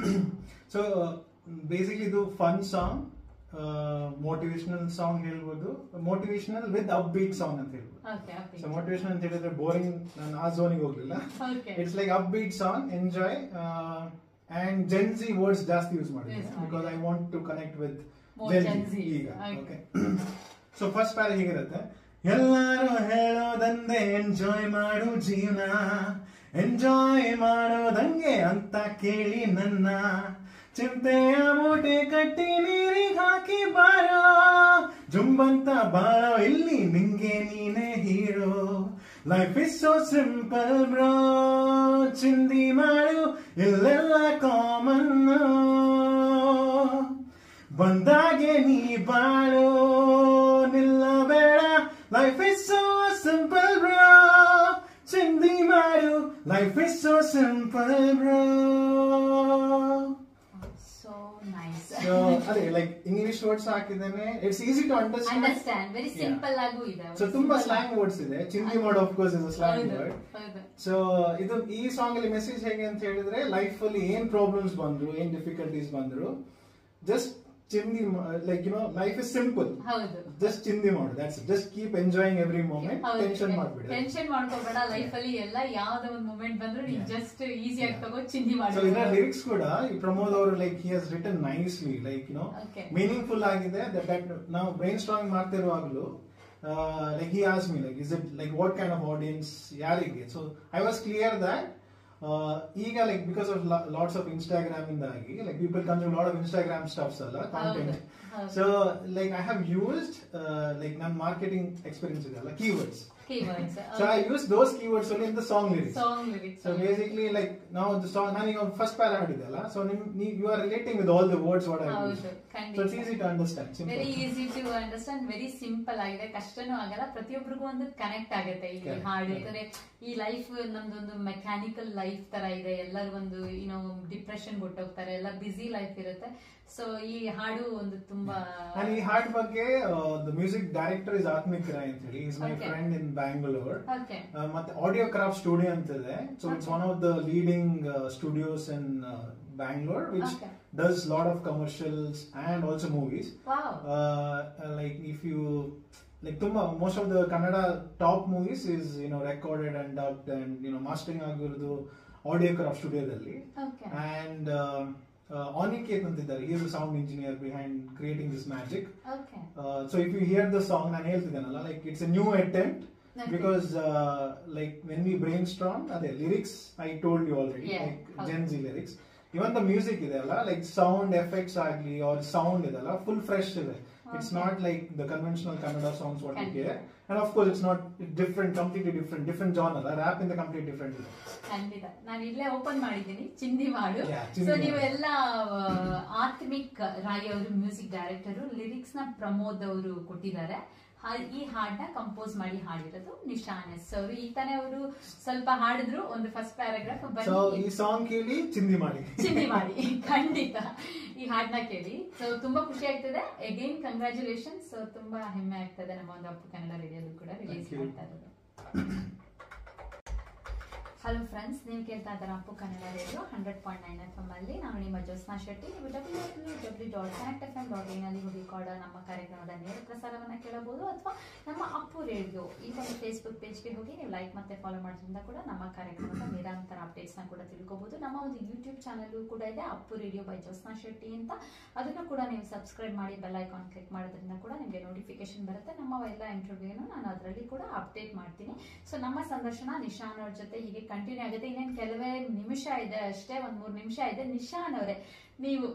ಸೊ ಬೇಸಿಕ್ಲಿ ಇದು ಫನ್ ಸಾಂಗ್, ಮೋಟಿವೇಶನಲ್ ಸಾಂಗ್ ಹೇಳ್ಬೋದು, motivational with upbeat song ಅಂತ ಹೇಳ್ಬೋದು. ಸೊ ಮೋಟಿವೇಶನಲ್ ಅಂತ ಹೇಳಿದ್ರೆ ಬೋರಿಂಗ್, ನಾನು ಆ ಝೋನಿಗೆ ಹೋಗ್ಲಿಲ್ಲ. It's like upbeat song, enjoy. And Gen Z words ಜಾಸ್ತಿ ಯೂಸ್ ಮಾಡಿದ್ದೀನಿ because I want to connect with Gen Z ಈಗ. ಓಕೆ, ಸೊ ಫಸ್ಟ್ ಪ್ಯಾರ ಹೀಗಿರುತ್ತೆ. ಎಲ್ಲಾರು ಹೇಳೋದಂದೆ ಎಂಜಾಯ್ ಮಾಡು ಜೀವನ, ಎಂಜಾಯ್ ಮಾಡೋದಂಗೆ ಅಂತ ಕೇಳಿ ನನ್ನ ಚಿಂತೆಯ ಮೂಟೆ ಕಟ್ಟಿ ನೀರಿಗೆ ಹಾಕಿ ಬಾರೋ, ಜುಂಬಂತ ಬಾರೋ ಇಲ್ಲಿ ನಿಂಗೆ ನೀನೇ hero. Life is so simple bro, ಚಿಂದಿ ಮಾಡು ಇಲ್ಲೆಲ್ಲ ಕಾಮನ್, ಬಂದಾಗೆ ನೀ ಬಾಳು ನಿಲ್ಲಬೇಡ. Life is so simple bro, ಚಿಂದಿ ಮಾಡು. Life is so simple bro. So nice. So ಅದೇ ಲೈಕ್ ಇಂಗ್ಲಿಷ್ ವರ್ಡ್ಸ್ ಹಾಕಿದ್ದೇನೆ, it's easy to understand, very simple ಆಗು ಇದೆ. ಸೊ ತುಂಬಾ ಸ್ಲ್ಯಾಂಗ್ ವರ್ಡ್ಸ್ ಇದೆ. ಚಿಂದಿ ಮಾಡು of course is a slang word. So ಇದು ಈ ಸಾಂಗ್ ಅಲ್ಲಿ ಮೆಸೇಜ್ ಹೇಗೆ ಅಂತ ಹೇಳಿದ್ರೆ, ಲೈಫ್ ಅಲ್ಲಿ ಏನ್ ಪ್ರಾಬ್ಲಮ್ಸ್ ಬಂದ್ರು, ಏನ್ ಡಿಫಿಕಲ್ಟೀಸ್ ಬಂದ್ರು, ಜಸ್ಟ್ ಚಿಂದಿ, like you know life is simple, just ಚಿಂದಿ ಮಾಡು, that's it. Just keep enjoying every moment, tension ಮಾಡಬೇಡ, ಟೆನ್ಷನ್ ಮಾಡ್ಕೋಬೇಡ. ಲೈಫ್ ಅಲ್ಲಿ ಎಲ್ಲ ಯಾವ್ದೋ ಒಂದು ಮೂಮೆಂಟ್ ಬಂದ್ರು ನೀನ್ ಜಸ್ಟ್ ಈಸಿ ಆಗಿ ತಗೋ ಚಿಂದಿ ಮಾಡು. ಸೊ ಇದರ ಲಿರಿಕ್ಸ್ ಕೂಡ ಈ ಪ್ರಮೋದ್ ಅವರು like he has written nicely, like you know meaningful ಆಗಿದೆ. ದಟ್ ನಾವು ಬ್ರೈನ್ ಸ್ಟಾರ್ಮಿಂಗ್ ಮಾಡ್ತಿರುವಾಗಲೂ like he asked me like is it like what kind of audience ಯಾರಿಗೆ. So I was clear that ಈಗ like because of lots of Instagram indagi like people consume a lot of Instagram stuffs alla content. So like I have used like non marketing experience idella keywords. So I use those keywords only in the song lyrics. So basically like now the song nani first para hadidalla, so you are relating with all the words what I use. So it's easy to understand, simple. Very easy to understand, very simple agide, ಕಷ್ಟನೂ ಆಗಲ್ಲ, ಪ್ರತಿಯೊಬ್ಬರಿಗೂ ಒಂದು connect ಆಗುತ್ತೆ ಈ ಹಾಡು. ಯಾಕಂದ್ರೆ ಈ life ನಮ್ದೊಂದು mechanical life ತರ ಇದೆ, ಎಲ್ಲರೂ ಒಂದು ಏನೋ ಡಿಪ್ರೆಷನ್ ಬಿಟ್ಟೋಗ್ತಾರೆ, ಎಲ್ಲ ಬಿಸಿ ಲೈಫ್ ಇರುತ್ತೆ. ಸೊ ಈ ಹಾಡು ಒಂದು ತುಂಬಾ ಈ ಹಾಡ್ ಬಗ್ಗೆ the music director is Atmik Roy ಅಂತ ಹೇಳಿ, is my friend in Bangalore. ಮತ್ತೆ ಆಡಿಯೋ ಕ್ರಾಫ್ಟ್ ಸ್ಟುಡಿಯೋ ಅಂತ ಇದೆ. So it's one of the leading studios in Bangalore, which does lot of commercials and also movies. Wow. Like if you like most of the Kannada top movies is recorded and dubbed and mastering ಆಗಿರೋದು audio craft ಸ್ಟುಡಿಯೋದಲ್ಲಿ. And Aniket ಅಂತಿದ್ದಾರೆ, he is the sound engineer behind creating this magic. So if you hear the song ನಾನು ಹೇಳ್ತಿದ್ದೇನಲ್ಲ, like it's a new attempt. Because like when we brainstorm the lyrics I told you already, like Gen Z lyrics, even the music ಇದೆಲ್ಲ like sound effects agli or sound ಇದೆಲ್ಲ full fresh ಇದೆ. It's not like the conventional Kannada songs what you hear, and of course it's not different, completely different genre. Rap in the complete different ಇದೆ. ಖಂಡಿತ ನಾನು ಇಲ್ಲೇ open ಮಾಡಿದ್ದೀನಿ ಚಿಂದಿ ಮಾಡು. So ನೀವೆಲ್ಲ ಆತ್ಮಿಕ್ ರಾಯ್ ಅವರು ಮ್ಯೂಸಿಕ್ ಡೈರೆಕ್ಟರು, ಲಿರಿಕ್ಸ್ ನ ಪ್ರಮೋದ್ ಅವರು ಕೊಟ್ಟಿದ್ದಾರೆ. ಈ ಹಾಡನ್ನ ಕಂಪೋಸ್ ಮಾಡಿ ಹಾಡಿರೋದು ನಿಶಾನ್ ಎಸ್ ಅವರು. ಈ ತಾನೇ ಅವರು ಸ್ವಲ್ಪ ಹಾಡಿದ್ರು ಒಂದು ಫಸ್ಟ್ ಪ್ಯಾರಾಗ್ರಾಫ್. ಈ ಸಾಂಗ್ ಕೇಳಿ ಚಿಂದಿ ಮಾಡಿ ಖಂಡಿತ ಈ ಹಾಡನ್ನ ಕೇಳಿ. ಸೊ ತುಂಬಾ ಖುಷಿ ಆಗ್ತದೆ. Again congratulations. ಸೊ ತುಂಬಾ ಹೆಮ್ಮೆ ಆಗ್ತದೆ ನಮ್ಮ ಒಂದು ಅಪ್ಪು ಕನ್ನಡ ರೇಡಿಯೋದು ಕೂಡ ರಿಲೀಸ್ ಮಾಡ್ತಾ ಇರೋದು. ಹಲೋ ಫ್ರೆಂಡ್ಸ್, ನೀವು ಕೇಳ್ತಾ ಇದ್ದಾರೆ ಅಪ್ಪು ಕನ್ನಡ ರೇಡಿಯೋ 100.9 FM ಅಲ್ಲಿ. ನಾನು ನಿಮ್ಮ ಜ್ಯೋತ್ಸ್ನಾ ಶೆಟ್ಟಿ. ನೀವು www.connectfm.in ಅಲ್ಲಿ ಹೋಗಿ ಕೂಡ ನಮ್ಮ ಕಾರ್ಯಕ್ರಮದ ನೇರ ಪ್ರಸಾರವನ್ನು ಕೇಳಬಹುದು, ಅಥವಾ ನಮ್ಮ ಅಪ್ಪು ರೇಡಿಯೋ ಈ ಒಂದು ಫೇಸ್ಬುಕ್ ಪೇಜ್ಗೆ ಹೋಗಿ ನೀವು ಲೈಕ್ ಮತ್ತೆ ಫಾಲೋ ಮಾಡೋದ್ರಿಂದ ಕೂಡ ನಮ್ಮ ಕಾರ್ಯಕ್ರಮದ ನಿರಂತರ ಅಪ್ಡೇಟ್ಸ್ನ ಕೂಡ ತಿಳ್ಕೋಬಹುದು. ನಮ್ಮ ಒಂದು ಯೂಟ್ಯೂಬ್ ಚಾನಲ್ ಕೂಡ ಇದೆ, ಅಪ್ಪು ರೇಡಿಯೋ ಬೈ ಜ್ಯೋತ್ಸ್ನಾ ಶೆಟ್ಟಿ ಅಂತ. ಅದನ್ನು ಕೂಡ ನೀವು ಸಬ್ಸ್ಕ್ರೈಬ್ ಮಾಡಿ ಬೆಲ್ ಐಕಾನ್ ಕ್ಲಿಕ್ ಮಾಡೋದ್ರಿಂದ ಕೂಡ ನಿಮಗೆ ನೋಟಿಫಿಕೇಶನ್ ಬರುತ್ತೆ. ನಮ್ಮ ಎಲ್ಲ ಇಂಟರ್ವ್ಯೂನು ನಾನು ಅದರಲ್ಲಿ ಕೂಡ ಅಪ್ಡೇಟ್ ಮಾಡ್ತೀನಿ. ಸೊ ನಮ್ಮ ಸಂದರ್ಶನ ನಿಶಾನ್ ಅವ್ರ ಜೊತೆ ಹೀಗೆ ಕಂಟಿನ್ಯೂ ಆಗುತ್ತೆ. ಇನ್ನೇನು ಕೆಲವೇ ನಿಮಿಷ ಇದೆ ಅಷ್ಟೇ, 1-3 ನಿಮಿಷ ಇದೆ. ನಿಶಾನ್ ಅವರೇ, ನೀವು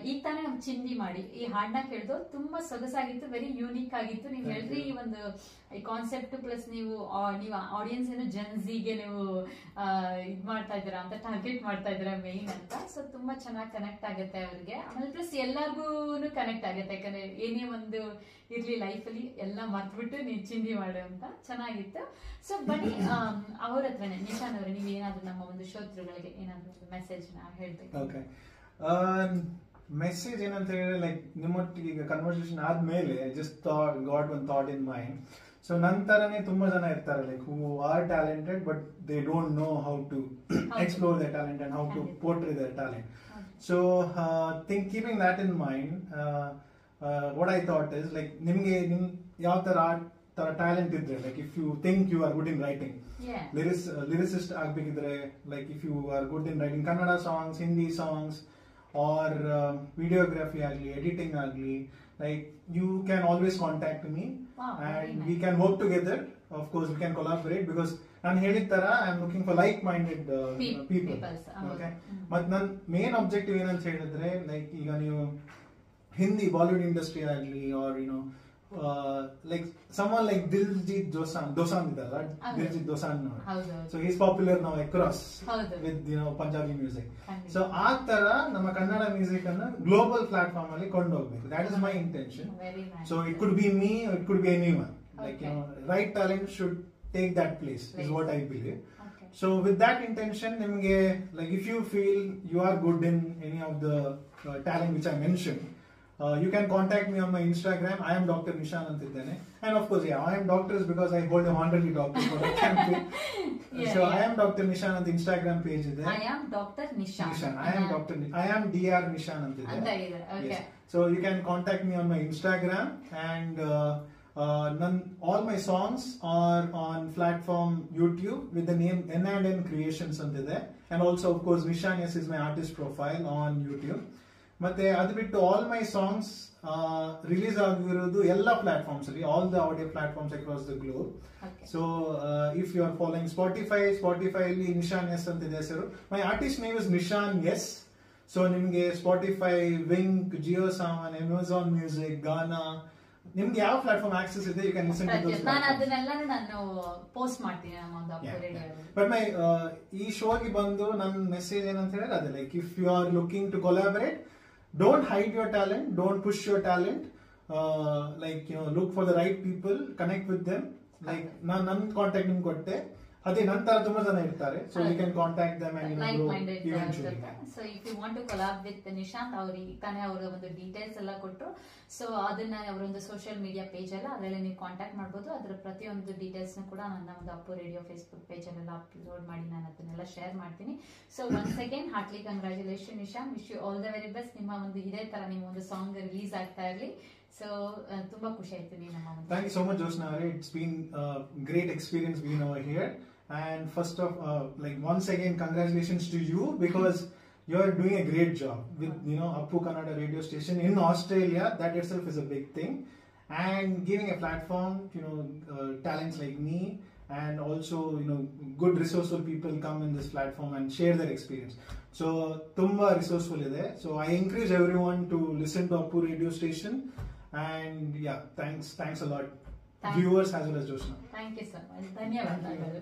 ಈಗ ತಾನೇ ಒಂದು ಚಿಂದಿ ಮಾಡಿ ಈ ಹಾಡನ್ನ ಕೇಳಿದ್ರು, ತುಂಬಾ ಸೊಗಸಾಗಿತ್ತು, ವೆರಿ ಯೂನಿಕ್ ಆಗಿತ್ತು. ನೀವು ಹೇಳಿದ್ರಿ ಈ ಒಂದು ಈ ಕಾನ್ಸೆಪ್ಟ್ ಪ್ಲಸ್ ನೀವು ಆಡಿಯನ್ಸ್ ಏನು ಜನ್ಸಿಗೆ ನೀವು ಇದ್ ಮಾಡ್ತಾ ಇದ್ದೀರಾ ಅಂತ, ಟಾರ್ಗೆಟ್ ಮಾಡ್ತಾ ಇದ್ದೀರಾ ಮೇನ್ ಅಂತ. ಸೊ ತುಂಬಾ ಚೆನ್ನಾಗಿ ಕನೆಕ್ಟ್ ಆಗುತ್ತೆ ಅವ್ರಿಗೆ. ಆಮೇಲೆ ಪ್ಲಸ್ ಎಲ್ಲರಿಗೂ ಕನೆಕ್ಟ್ ಆಗುತ್ತೆ, ಯಾಕಂದ್ರೆ ಏನೇ ಒಂದು ಇರ್ಲಿ ಲೈಫಲ್ಲಿ ಎಲ್ಲ ಮರ್ತ್ಬಿಟ್ಟು ನೀವು ಚಿಂದಿ ಮಾಡು ಅಂತ. ಚೆನ್ನಾಗಿತ್ತು. ಸೊ ಬನ್ನಿ ಅವ್ರ ಹತ್ರನೇ, ನಿಶಾನ್ ಅವರೇ, ನೀವು ಏನಾದ್ರು ನಮ್ಮ ಒಂದು ಶ್ರೋತೃಗಳಿಗೆ ಏನಾದ್ರು ಒಂದು ಮೆಸೇಜ್ ನ ಹೇಳ್ಬೇಕು? ಮೆಸೇಜ್ ಏನಂತ ಹೇಳಿದ್ರೆ, ಲೈಕ್ ನಿಮ್ಮೊಟ್ಟಿಗೆ ಈಗ ಕನ್ವರ್ಸೇಷನ್ ಆದ್ಮೇಲೆ just got one thought in mind. So ನಂತರನೇ ತುಂಬಾ ಜನ ಇರ್ತಾರೆ like who are talented but they don't know how to explore their talent and how to portray their talent. So keeping that in mind, what I thought is like ನಿಮ್ಗೆ ಯಾವ ತರ talent ಇದ್ರೆ, like if you think you are good in writing, lyricist ಆಗ್ಬೇಕಿದ್ರೆ, like if you are good in writing Kannada songs, Hindi songs, or videography ಆಗಲಿ, editing ಆಗಲಿ, like you can always contact me. And we can work together. Of course we can collaborate, because ನಾನು ಹೇಳಿದ ತರ I am looking for like-minded people. Okay, but ನನ್ನ main objective ಏನಂತ ಹೇಳಿದ್ರೆ, like ಈಗ ನೀವು ಹಿಂದಿ ಬಾಲಿವುಡ್ ಇಂಡಸ್ಟ್ರಿ ಆಗಲಿ, R like someone like Diljit Dosanjh ಇದಲ್ಲ, Diljit Dosanjh, so he's popular now across with Punjabi music. So ಆ ತರ ನಮ್ಮ ಕನ್ನಡ ಮ್ಯೂಸಿಕ್ ಅನ್ನು ಗ್ಲೋಬಲ್ ಪ್ಲಾಟ್ಫಾರ್ಮ್ ಅಲ್ಲಿ ಕೊಂಡೋಗ್ಬೇಕು. That is my intention. So it could be me or it could be anyone. Like right talent should take that place is what I believe. So with that intention, ನಿಮಗೆ like if you feel you are good in any of the talent which I mentioned, you can contact me on my Instagram. I am Dr. Nishan ಅಂತಿದ್ದೇನೆ. And of course, I am doctor is because I hold a honorary doctor for a campaign. So I am Dr. Nishan on the Instagram page ಇದೆ. I am Dr. Nishan. I am Dr. Nishan ಅಂತಿದೆ. Okay. So you can contact me on my Instagram, and all my songs are on platform YouTube with the name N&N Creations ಅಂತಿದೆ. And also of course Nishan Yes is my artist profile on YouTube. ಮತ್ತೆ ಅದು ಬಿಟ್ಟು all my songs release ಆಗಿರೋದು ಎಲ್ಲ platforms ಅಲ್ಲಿ, all the audio platforms across the globe. So if you are following Spotify ಅಲ್ಲಿ Nishan S ಅಂತ ಇದೆ ಹೆಸರು. My artist name is Nishan S. So ನಿಮ್ಗೆ Spotify, Wink, Jio Saavn, Amazon music, Gaana, ನಿಮ್ಗೆ ಯಾವ ಪ್ಲಾಟ್ಫಾರ್ಮ್ ಆಕ್ಸೆಸ್ ಇದೆ, you can listen to those. ನಾನು post ಮಾಡ್ತೀನಿ ನಮ್ಮ ಒಂದು ಅಪ್ಪು ರೇಡಿಯೋ. ಬಟ್ ಮೈ ಈ ಶೋಗೆ ಬಂದು ನನ್ನ ಮೆಸೇಜ್ ಏನಂತ ಹೇಳಿದ್ರೆ ಅದೇ, like if you are looking to collaborate, don't hide your talent, don't push your talent, like look for the right people, connect with them. Like ನನ್ನ ಕಾಂಟ್ಯಾಕ್ಟ್ ನಿಮ್ಗೆ ಕೊಟ್ಟೆ, ಅದೇ ನಂತರ ತುಂಬಾ ಜನ ಇರ್ತಾರೆ. So you can contact them and like-minded eventually. So if you want to collab with Nishant, ಅವ್ರಿಗೆ ತಾನೇ ಅವರ ಒಂದು ಡೀಟೇಲ್ಸ್ ಎಲ್ಲ ಕೊಟ್ಟರು. ಸೊ ಅದನ್ನ ಅವರ ಒಂದು ಸೋಷಿಯಲ್ ಮೀಡಿಯಾ ಪೇಜ್ ಅಲ್ಲ, ಅದರಲ್ಲಿ ನೀವು ಕಾಂಟ್ಯಾಕ್ಟ್ ಮಾಡ್ಬೋದು. ಅದರ ಪ್ರತಿಯೊಂದು ಡೀಟೇಲ್ಸ್ ಕೂಡ ನನ್ನ ಒಂದು ಅಪ್ಪು ರೇಡಿಯೋ ಫೇಸ್ಬುಕ್ ಪೇಜ್ ಅಲ್ಲೆಲ್ಲ ಅಪ್ಲೋಡ್ ಮಾಡಿ ನಾನು ಅದನ್ನೆಲ್ಲ ಶೇರ್ ಮಾಡ್ತೀನಿ. So once again heartily congratulation Nishant, wish you all the very best. ನಿಮ್ಮ ಒಂದು ಇದೇ ತರ ನಿಮ್ಮ ಒಂದು ಸಾಂಗ್ ರಿಲೀಸ್ ಆಗ್ತಾ ಇರಲಿ. ಸೊ ತುಂಬಾ ಖುಷಿ ಆಯ್ತು ನೀವು ನಮ್ಮ ಒಂದು. Thank you so much Josna. It's been a great experience being over here. And first of like once again congratulations to you, because you are doing a great job with Appu Kannada radio station in Australia. That itself is a big thing, and giving a platform talents like me, and also good resourceful people come in this platform and share their experience. So tumba resourceful ide. So I encourage everyone to listen to Appu radio station, and yeah, thanks a lot viewers as well as Josna. Thank you so much. ಧನ್ಯವಾದಗಳು.